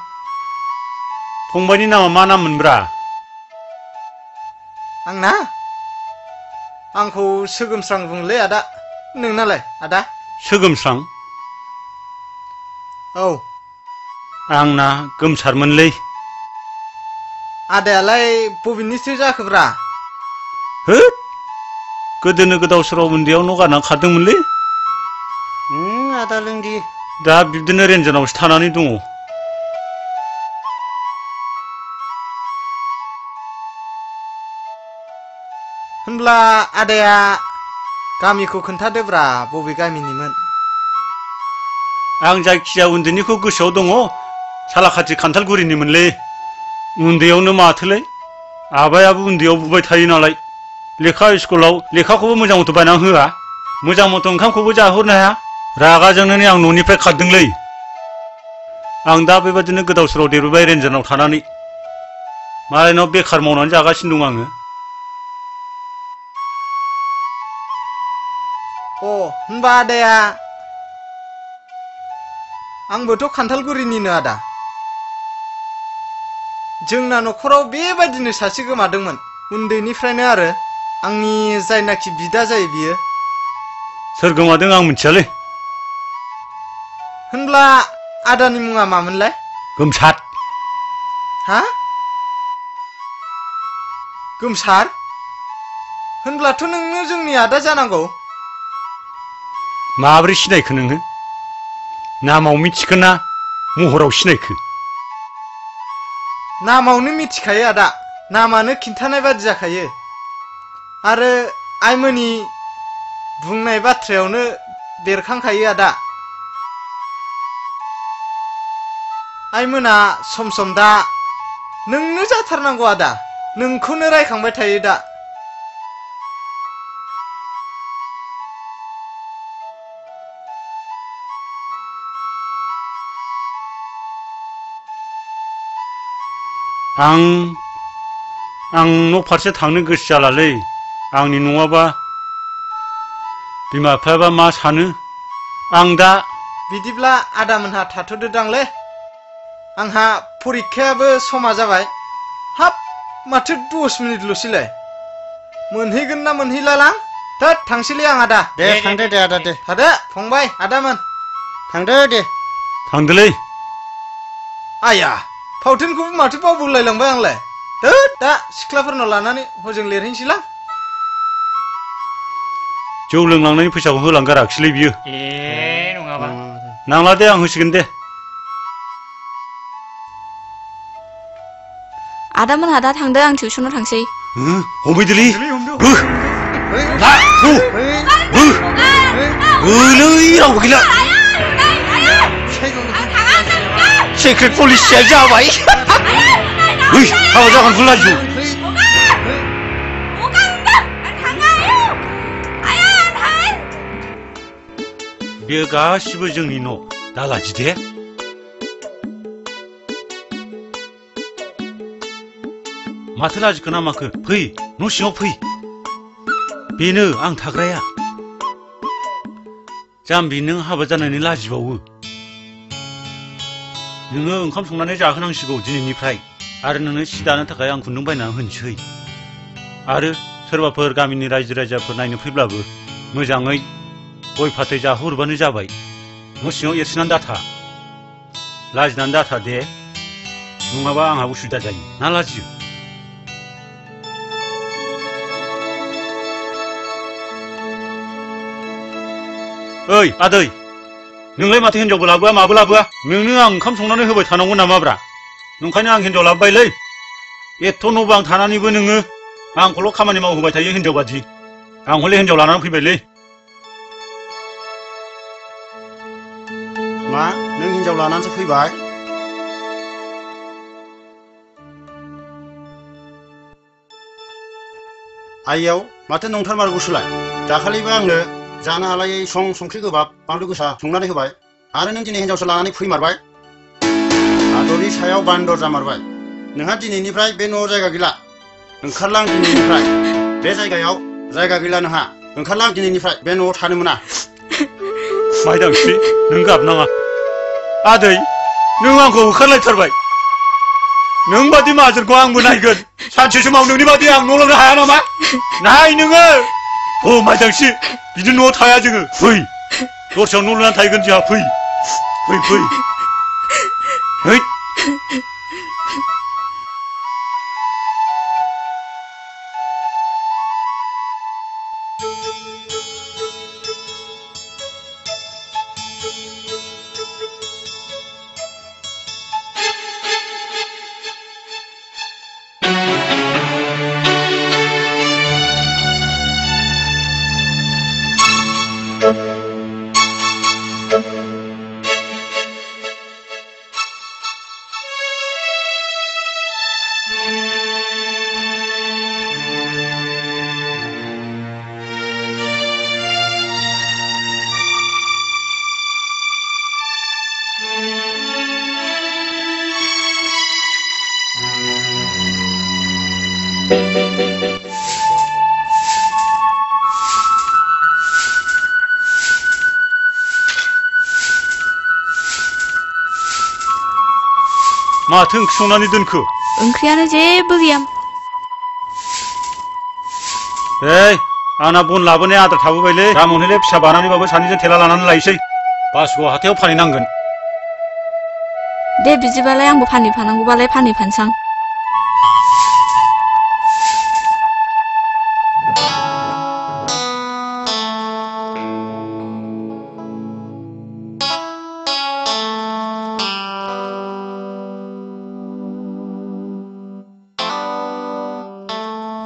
फंबायनि नामा मा नाम मोनब्रा आंना आंखौ सोगोमस्रां बुङोलै आदा नोंनालाय आदा? सोगोमस्रां। औ। आंना गोमसारमोनलै। आदायालाय बबेनिथो जाखोब्रा? होद गोदोनो गोदाव सोराव उन्दैयाव न' गारना खारदोंमोनलै। आदा लोंदि। दा बिब्दिनो रेन्जनावसो थानानै दङ। होनब्ला आदाया गामिखौ खोन्थादोब्रा बबे गामिनिमोन? आं जायखिया उन्दैनिखौ गोसोआव दङ सालाखाथि खान्थालगुरिनिमोनलै। उन्दैयावनो माथोलै आबायाबो उन्दैयाव बुबाय थायो नालाय लेखा स्कुलाव लेखाखौबो मोजां मथ' बायना होआ मोजां मथ' ओंखामखौबो जाहरनो हाया रागाजोंनो आं न'निफ्राय खारदोंलै। आं दा बेबादिनो गोदाव सोराव देरबोबाय रेन्जनाव थानानै मालायनाव बेखार मावनानै जागासिनो दं आङो। होनबा आदाया आंबोथ' खान्थालगुरिनिनो आदा। जोंना न'खराव बेबायदिनो सासे गोमादोंमोन उन्दैनिफ्रायनो आरो आंनि जायनाखि बिदा जायो बियो। सोर गोमादों आं मिथियालै। होनब्ला आदानि मुङा मामोनलाय? गोमसार। हा? गोमसार? होनब्लाथ' नोंनो जोंनि आदा जानांगौ। माब्रै सिनायखो नोङो? नामाव मिथिखो ना महराव सिनायखो? नामावनो मिथिखायो आदा नामानो खिन्थानाय बादि जाखायो आरो आइमोननि बुंनाय बाथ्रायावनो बेरखांखायो आदा। आइमोना सम सम दा नोंनो जाथारनांगौ आदा नोंखौनो रायखांबाय थायो दा। आं न' फारसे थांनो गोसो जालालै। आंनि न'आबा बिमा बिफायाबा मा सानो। आं दा बिदिब्ला आदामोनहा थाथ'दोदांलै आंहा परिखायाबो समा जाबाय। हाब माथो 10 मिनिटल'सैलाय मोनहैगोन ना मोनहैलालां? थोद थांसैलै आं आदा। दे थांदो दे आदा दे। थादो फंबाय आदामोन थांदो दे। थांदोलै। आया फावथेनखौबो माथो बावबोलायलांबाय आंलाय। थोद दा सिख्लाफोरनाव लानानै हजों लिरहैनोसैलां। जौ लोंलांनायनि फैसाखौ होलांगाराखिसैलै बियो। नङाबा नांला दे आं होसिगोन दे। आदामोनहा दा थांदो आं टिउसनाव थांसै। हमहैदोलै रावबो गैला। सेक्रेट पलिसिया जाबाय। हाबा जागोनखौ लाजि बेयो गासिबो जोंनि न' दालाजि दे। माथो लाजिखो ना माखो? फै न' सिङाव फै। बेनो आं थाग्राया। जाम्बि नों हाबा जानायनि लाजिबावो। नोङो ओंखाम संनानै जाहोनांसिगौ दिनैनिफ्राय आरो नोंनो सि दानो थाखाय आं खुन्दुं बायना होनोसै। आरो सोरबाफोर गामिनि रायजो राजाफोर नायनो फैब्लाबो मोजाङै गय फाथै जाहोहरबानो जाबाय। न' सिङाव एरसिनानै दाथा लाजिनानै दाथा दे नङाबा आंहा उसुबिदा जायो। ना लाजियो? ओइ आदै नोंलाय माथो हिनजावबो लाबोआ माबो लाबोआ? नोंनो आं ओंखाम संनानै होबाय थानांगौ नामाब्रा? नंखायनो आं हिनजाव लाबोबायलै। एथ' न' बां थानानैबो नोङो आंखौल' खामानि मावहोबाय थायो हिनजाव बादि। आं हले हिनजाव लानानै फैबायलै। मा नों हिनजाव लानानैसो फैबाय? आइयाव माथो नंथारमारगौसोलाय? दाखालिबो आंनो जानो हालायै संख्रि गोबाब बानलु गोसा संनानै होबाय आरो नों दिनै हिनजावसो लानानै फैमारबाय। आदरनि सायाव बान्दर जामारबाय। नोंहा दिनैनिफ्राय बे न'आव जायगा गैला। ओंखारलां दिनैनिफ्राय। बे जायगायाव जायगा गैला नोंहा। ओंखारलां दिनैनिफ्राय बे न'आव थानो मोना। माइदांस्रि नों गाबनाङा। आदै नों आंखौ होखारलायथारबाय। नों बादि माहाजोनखौ आंबो नायगोन। सानसे समाव नोंनि बादि आं न' लुनो हाया नामा? नाय नोङो 마이장씨 비는 너 타야 지금 허이 너처럼 놀란 타이건 지하 허이 허이 마튼 성난이든 그 ओंख्रियानो जेबो गैया 에이 아나 본 라본에 아들 타보바일래 라몬헬레 피사 바나니바बो 사니जों थेला लानानै लायसै बासुगाव हाथायाव फानहैनांगोन दे बिदिबालाय आंबो फानहैफानांगौबालाय फानहैफानोसां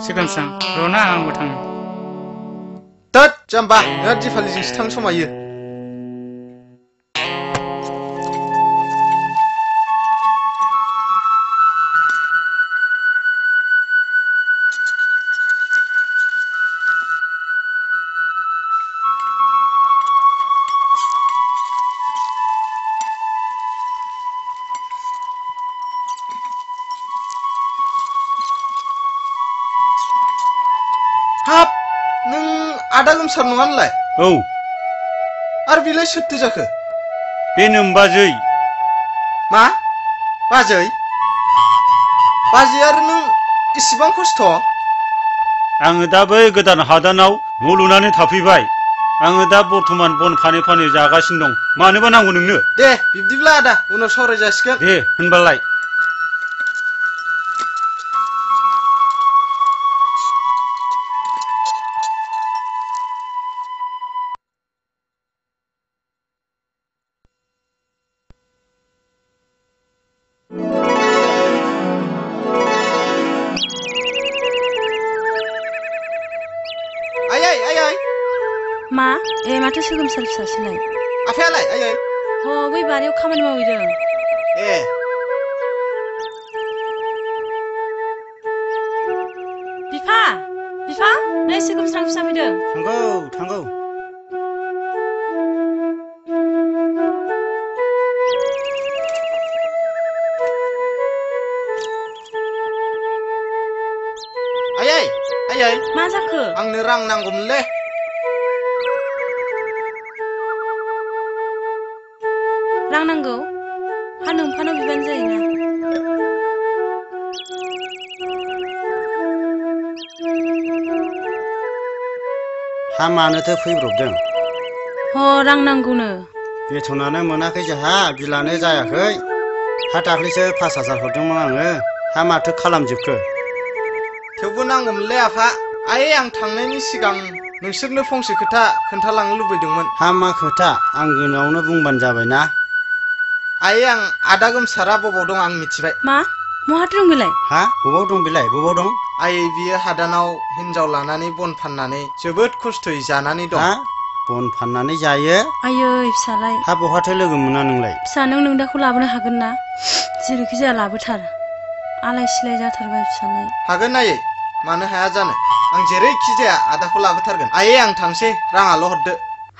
सिगांसां र'ना आंबो थाङो तात जाम्बा नोंहा दिफालिजोंसो थांनो समायो हाब नों आदा गोमसार नङा होनलाय औ आरो बेलाय सोरथो जाखो बे नोमबाजै मा बाजै बाजै आरो नों इसिबां खस्थ' आङो दा बै गोदान हादानाव न' लुनानै थाफैबाय आङो दा बर्थमान बन फानै फानै जागासिनो दं मानोबा नांगौ नोंनो दे बिब्दिब्ला आदा उनाव सावराय जासिगोन दे होनबालाय मा ए माथो सोगोमसार फिसासोलाय आफायालाय आयै ह बै बारियाव खामानि मावहैदों ए बिफा बिफा नै सोगोमसार फिसा फैदों थांगौ आयै मा जाखो आंनो रां नांगौमोनलै रां नांगौ हा नोंफानाव बिबानो जायोना हा मानोथो फैब्रबदों ह रां नांगौनो बेथनानो मोनाखै जोंहा बिलानो जायाखै हा दाख्लैसो 5,000 हरदोंमोन आङो हा माथो खालामजोबखो थेवबो नांगौमोनलै आफा आयै आं थांनायनि सिगां नोंसोरनो फंसे खोथा खोन्थालांनो लुबैदोंमोन हा मा खोथा आं गोनावनो बुंबानो जाबायना आयै आं आदा गोमसारा बबाव दं आं मिथिबाय मा महाथो दं बेलाय हा बबाव दं बेलाय बबाव दं आयै बियो हादानाव हिनजाव लानानै बन फाननानै जोबोद खस्थ'यै जानानै दं हा बन फाननानै जायो आयै फिसालाय हा बहाथो लोगो मोना नोंलाय फिसा नों नोंदाखौ लाबोनो हागोन ना जेरैखि जाया लाबोथार आलाय सिलाय जाथारबाय फिसालाय हागोन आयै मानो हाया जानो आं जेरैखि जाया आदाखौ लाबोथारगोन आयै आं थांसै राङाल' हरदो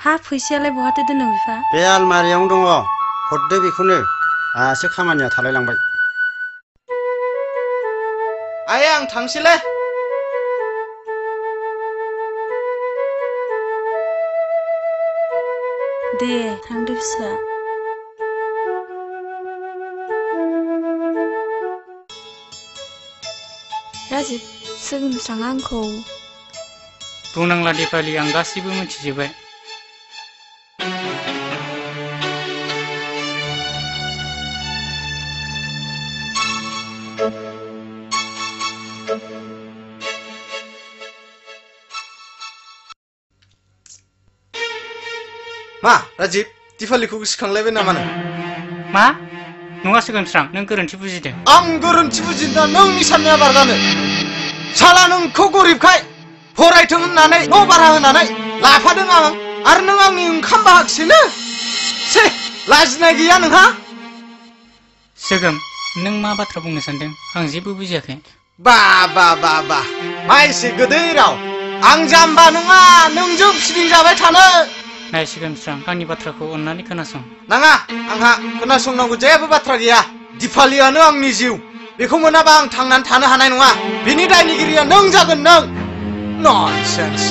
हा फैसायालाय बहाथो दोनदों बिफा बे आलमारियावनो दङ हरदो बेखौनो आहासो खामानिया थालायलांबाय आयै आं थांसैलै दे थांदो फिसा राजिब सोगोमस्राङा आंखौ बुंनांला दिपालि आं गासिबो मिथिजोबबाय मा राजिब दिपालिखौ गोसोखांलायबाय नामा नों मा नङा सोगोमस्रां नों गोरोन्थि बुजिदों आं गोरोन्थि बुजिदा नोंनि साननाया बारगानो साला नोंखौ गरिबखाय फरायथों होननानै न' भारा होनानै लाफादों आं आरो नों आंनि ओंखाम बाहागसैनो से लाजिनाय गैया नोंहा सोगोम नों मा बाथ्रा बुंनो सानदों आं जेबो बुजियाखै बा बा बा बा मा एसे गोदै राव आं जाम्बा नङा नोंजों फिदिंजाबाय थानो नाय सोगोमस्रां आंनि बाथ्राखौ अननानै खोनासं नाङा आंहा खोनासंनांगौ जेबो बाथ्रा गैया दिपालियानो आंनि जिउ बेखौ मोनाबा आं थांनानै थानो हानाय नङा बिनि दायनिगिरिया नों जागोन नों ननसेन्स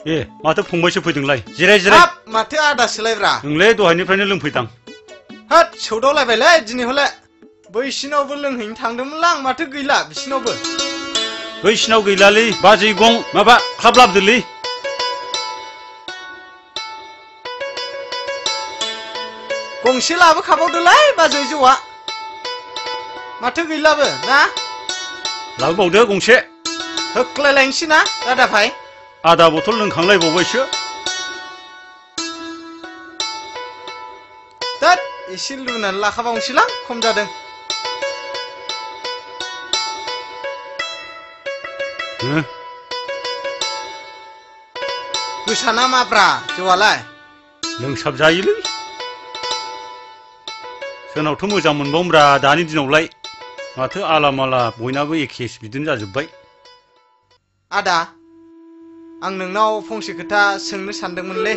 ए माथो फंबायसो फैदोंलाय जिराय जिराय हाब माथो आदासोलायब्रा नोंलाय दहायनिफ्रायनो लोंफैदां हाट सौदावलायबायलै दिनै हले बैसिनावबो लोंहैनो थांदोंमोनलां माथो गैला बिसिनावबो बैसिनाव गैलालै बाजै गं माबा हाब लाबोदोलै गंसे लाबोखाबावदोलाय बाजै जौआ माथो गैलाबो ना लाबोबावदो गंसे होख्लायलायनोसै ना दादा भाई आधा बथल लोंखांलायबावबायसो दा एसे लुनानै लाखाबावनोसैलां खम जादों गोसाना माब्रा जौआलाय लोंसाब जायोलै सोरनावथ' मोजां मोनबावब्रा दानि दिनावलाय माथो आला माला बयनाबो एखे बिदिनो जाजोब्बाय आदा आं नोंनाव फंसे खोथा सोंनो सानदोंमोनलै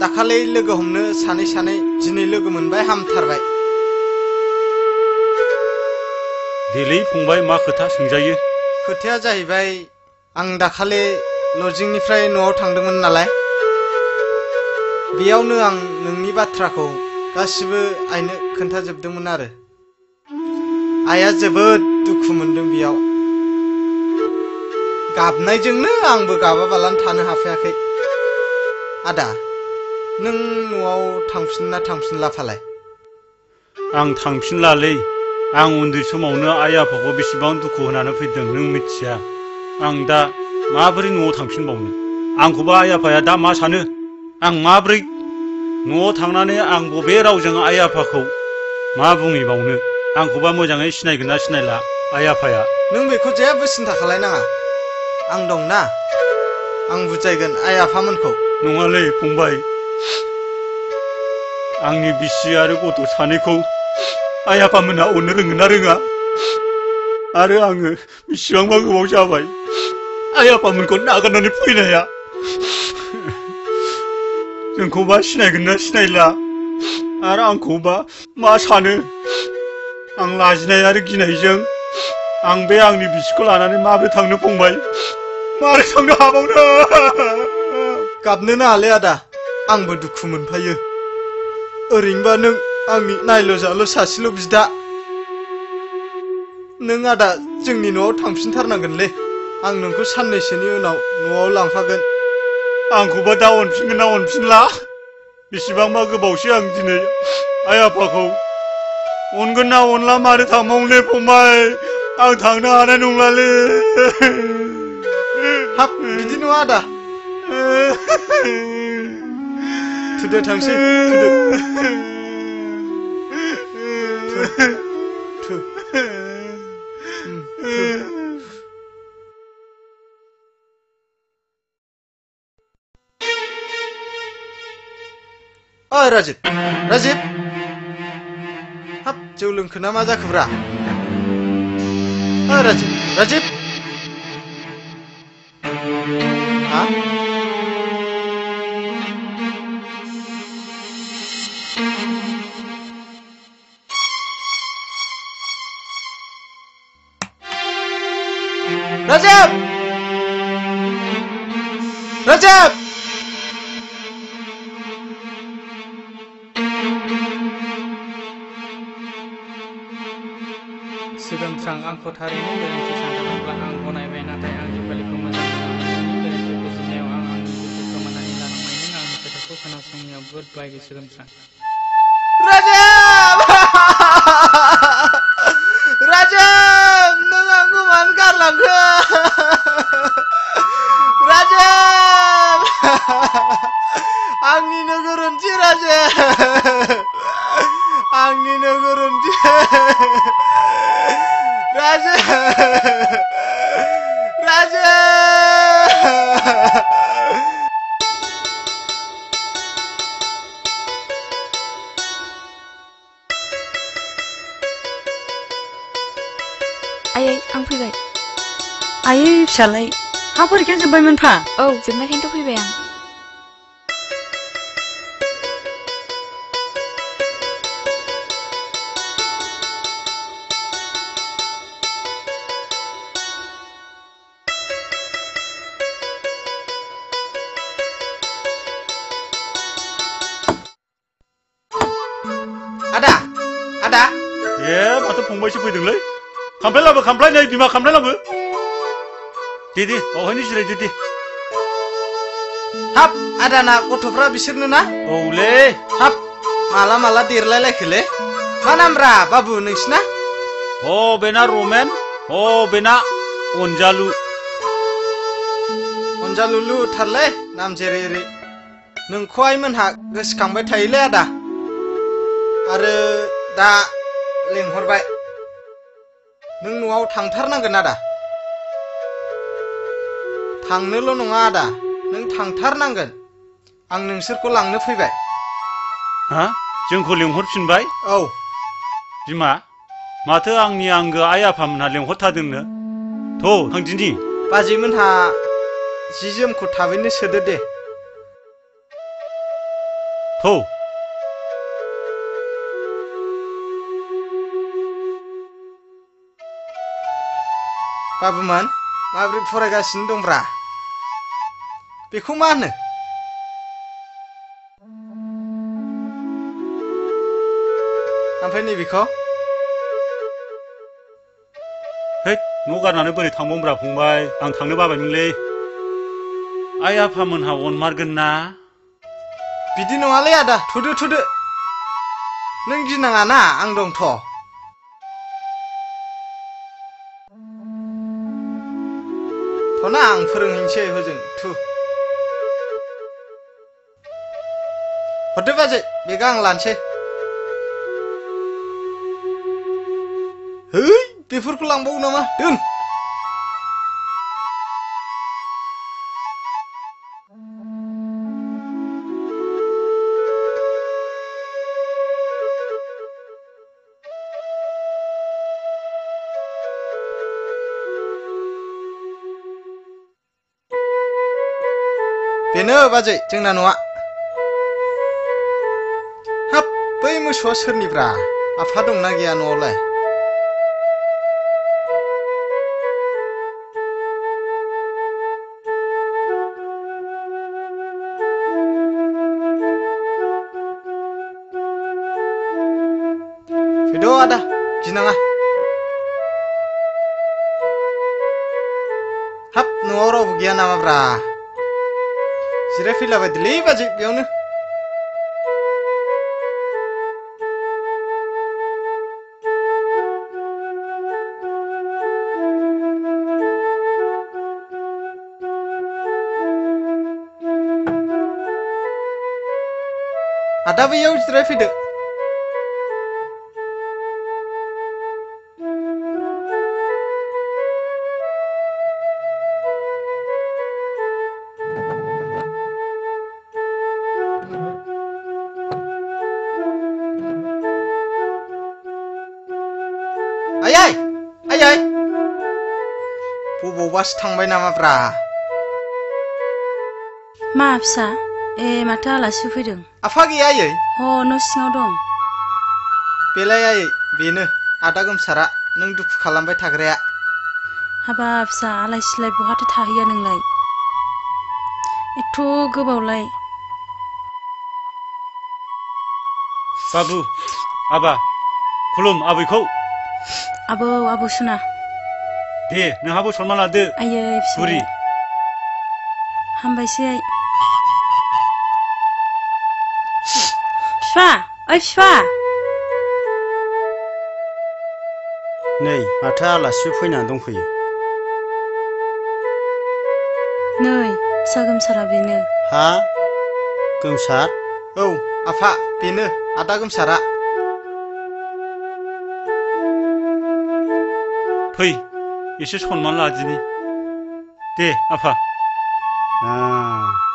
दाखालि लोगो हमनो सानै दिनै लोगो मोनबाय हामथारबाय देलै फंबाय मा खोथा सोंजायो खोथाया जाहैबाय आं दाखालि लजिंनिफ्राय न'आव थांदोंमोन नालाय बेयावनो आं नोंनि बाथ्राखौ गासिबो आइनो खोन्थाजोबदोंमोन आरो आइया जोबोद दुखु मोनदों बेयाव गाबनायजोंनो आंबो गाबाबालानो थानो हाफायाखै आदा नों न'आव थांफिनना थांफिनला फालाय आं थांफिनलालै आं उन्दै समावनो आइ आफाखौ बेसेबां दुखु होनानै फैदों नों मिथिया आं दा माबोरै न'आव थांफिनबावनो आंखौबा आइ आफाया दा मा सानो आं माबोरै न'आव थांनानै आं बबे रावजों आइ आफाखौ मा बुंहैबावनो आंखौबा मोजाङै सिनायगोन ना सिनायला आइ आफाया नों बेखौ जेबो सिन्था खालायनाङा आं दंना आं बुजायगोन आइ आफामोनखौ नङालै फंबाय आंनि बिसि आरो गथ' सानैखौ आइ आफामोनहा अननो रोङो ना रोङा आरो आङो बेसेबांबा गोबाव जाबाय आइ आफामोनखौ नागारनानै फैनाया जोंखौबा सिनायगोन ना सिनायला आरो आंखौबा मा सानो आं लाजिनाय आरो गिनायजों आं बे आंनि बिसिखौ लानानै माबोरै थांनो फंबाय माबोरै थांनो हाबावनो गाबनो नाङालै आदा आंबो दुखु मोनफायो ओरैनोबा नों आंनि नायल' जाल' सासेल' बिदा नों आदा जोंनि न'आव थांफिनथारनांगोनलै आं नोंखौ साननैसोनि उनाव न'आव लांफागोन आंखौबा दा अनफिनगोन ना अनफिनला बेसेबांबा गोबावसै आं दिनै आइ आफाखौ अनगोन ना अनला मारै थांबावनोलै फंबाय आं थांनो हानाय नंलालै हाब बिदि नङा आदा थुदो थांसै थुदो थु ओइ राजिब राजिब हाब जौ लोंखो ना मा जाखोब्रा ओइ राजिब राजिब हा राजिब राजिब सोगोमस्रां आंखौ थारैनो गोरोन्थि सानदोंमोनब्ला आं गनायबाय नाथाय आं दिपालिखौ मोजां मोनामोन गोरोन्थि बुजिनायाव आं आंनि जिउखौ खोमानानै लानांबायमोन आंनि खोथाखौ खोनासङैयाव गुड बाय सोगोमस्रां राजिब राजिब नों आंखौ मानो गारलांखो राजिब आंनिनो गोरोन्थि राजिब आंनिनो गोरोन्थि राजिब राजिब आयै आं फैबाय आयै फिसालाय हा फरिखाया जोब्बायमोनफा औ जोबनायखायनोथ' फैबाय आं आदा आदा ए माथो फंबायसो फैदोंलै खामफ्लाय लाबो खामफ्लाय नै बिमा खामफ्लाय लाबो दे बावहायनो जिरायदो दे हाब आदाना गथ'फ्रा बिसोरनो ना औलै हाब माला माला देरलायलायखोलै मा नामब्रा बाबु नोंसिना अ बेना रमेन अ बेना अनजालु अनजालुलु थारलै नाम जेरै एरै नोंखौ आइमोनहा गोसोखांबाय थायोलै आदा आरो दा लेंहरबाय नों न'आव थांथारनांगोन आदा थांनोल' नङा आदा नों थांथारनांगोन आं नोंसोरखौ लांनो फैबाय हा जोंखौ लेंहरफिनबाय औ बिमा माथो आंनि आंगो आइ आफामोनहा लेंहरथारदोंनो थ' थांदिनि बाजैमोनहा जि जोमखौ थाबैनो सोदो दे थ' बाबुमोन माबोरै फरायगासिनो दंब्रा बेखौ मा होनो ओमफ्राय नैबेखौ हैद न' गारनानै बोरै थांबावनोब्रा फंबाय आं थांनो बाबायमोनलै आइ आफामोनहा अनमारगोन ना बिदि नङालै आदा थुदो थुदो नों गिनाङा ना आं दंथ' थ'ना आं फोरोंहैनोसै हजों थु हरदो बाजै बेगा आं लानोसै है बेफोरखौ लांबावो नामा दोन बेनो बाजै जोंना न'आ हाब बै मोसौआ सोरनिब्रा आफा दंना गैया न'आवलाय फैद' आदा गिनाङा हाब न'आव रावबो गैया नामाब्रा जिरायफैलाबायदोलै बाजै बेयावनो आदा बैयाव जिरायफैदो। आयै आयै बबावबासो थांबाय नामाब्रा? मा फिसा? ए माथो आलासि फैदों। आफा गैया आयै? ह न' सिङाव दं। बेलाय आयै बेनो आदा गोमसारा नों दुखु खालामबाय थाग्राया। हाबाब फिसा आलाय सिलाय बहाथो थाहैया नोंलाय? एथ' गोबावलाय। बाबु आबा खुलुम आबैखौ। आबौ आबौ सुना। दे नोंहाबो सनमान लादो आयै फिसा। बुरि। हामबायसै आइ। फिफा ओइ फिफा। नै माथो आलासि फैनानै दंफैयो। नै फिसा गोमसारा बेनो। हा गोमसार? औ आफा बेनो आदा गोमसारा। फै एसे सनमान लादिनि। दे आफा।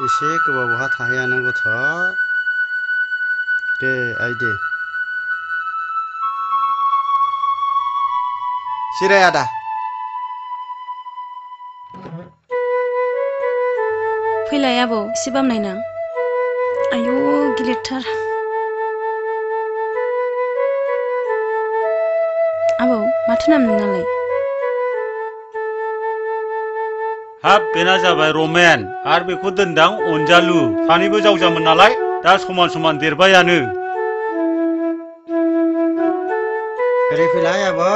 एसे गोबाव बहा थाहैया नों गथ'। दे आइ दे। जिराय आदा। फैलाय आबौ एसे बामनायनां। आयौ गिलिरथार। आबौ माथो नाम नोंनालाय? हाब बेना जाबाय रमेन आरो बेखौ दोनदां अनजालु। सानैबो जावजामोन नालाय दा समान समान देरबायानो। ओरै फैलाय आबौ।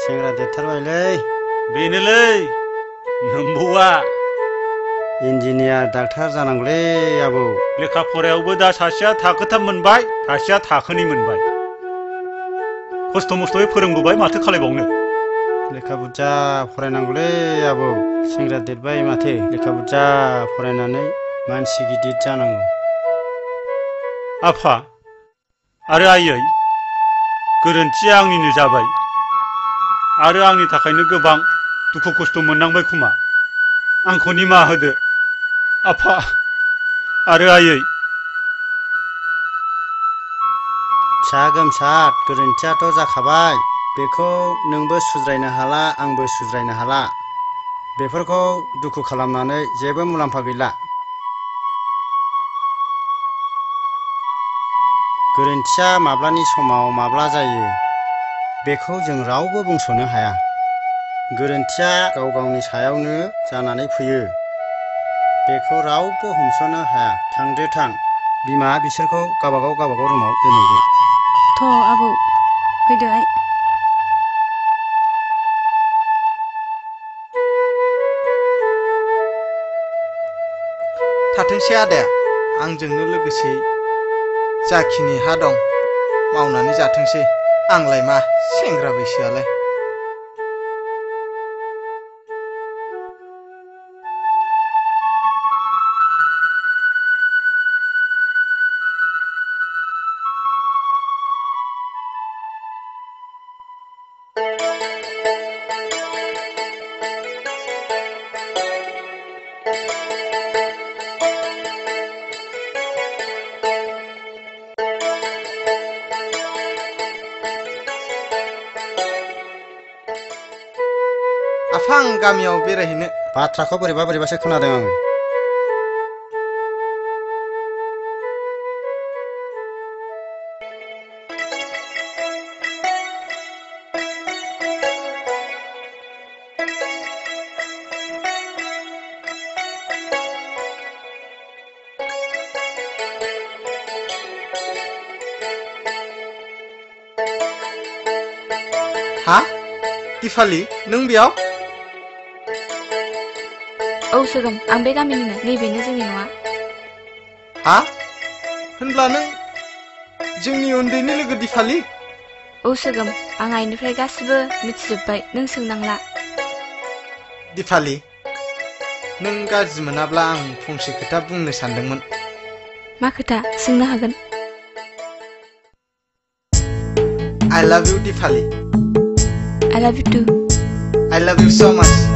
सेंग्रा देरथारबायलै। बेनोलै नोम्बौआ। इन्जिनियार डाक्टार जानांगौलै आबौ। लेखा फरायावबो दा सासेया थाखोथाम मोनबाय सासेया थाखोनै मोनबाय। खस्थ' मस्थ'यै फोरोंबोबाय माथो खालायबावनो। लेखा बुरजा फरायनांगौलै आबौ। सेंग्रा देरबाय माथो लेखा बुरजा फरायनानै मानसि गिदिर जानांगौ। आफा आरो आयै गोरोन्थिया आंनिनो जाबाय आरो आंनि थाखायनो गोबां दुखु खस्थ' मोननांबाय खोमा। आंखौ निमाहा होदो आफा आरो आयै। फिसा गोमसार गोरोन्थियाथ' जाखाबाय। बेखौ नोंबो सुद्रायनो हाला आंबो सुद्रायनो हाला। बेफोरखौ दुखु खालामनानै जेबो मुलाम्फा गैला। गोरोन्थिया माब्लानि समाव माब्ला जायो बेखौ जों रावबो बुंस'नो हाया। गोरोन्थिया गाव गावनि सायावनो जानानै फैयो। बेखौ रावबो हमस'नो हाया। थांदो थां बिमा बिसोरखौ गावबागाव रुमाव दोनहैदो। थ' आबौ फैदो आइ। थाथोंसै आदाया आंजोंनो लोगोसे जाखिनि हा दं मावनानै जाथोंसै। आंलाय मा सेंग्रा बैसोआलाय। आफा आं गामियाव बेरायहैनो। बाथ्राखौ बोरैबा बोरैबासो खोनादों आङो। हा दिफालि नों बेयाव? औ सोगोम आं बे गामिनिनो नैबेनो जोंनि न'आ। हा होनब्ला नों जोंनि उन्दैनि लोगो दिफालि? औ सोगोम आं आइनिफ्राय गासिबो मिथिजोब्बाय नों सोंनांला। दिफालि नों गाज्रि मोनाब्ला आं फंसे खोथा बुंनो सानदोंमोन। मा खोथा सोंनो हागोन। I love you, Dipali. I love you too. I love you so much.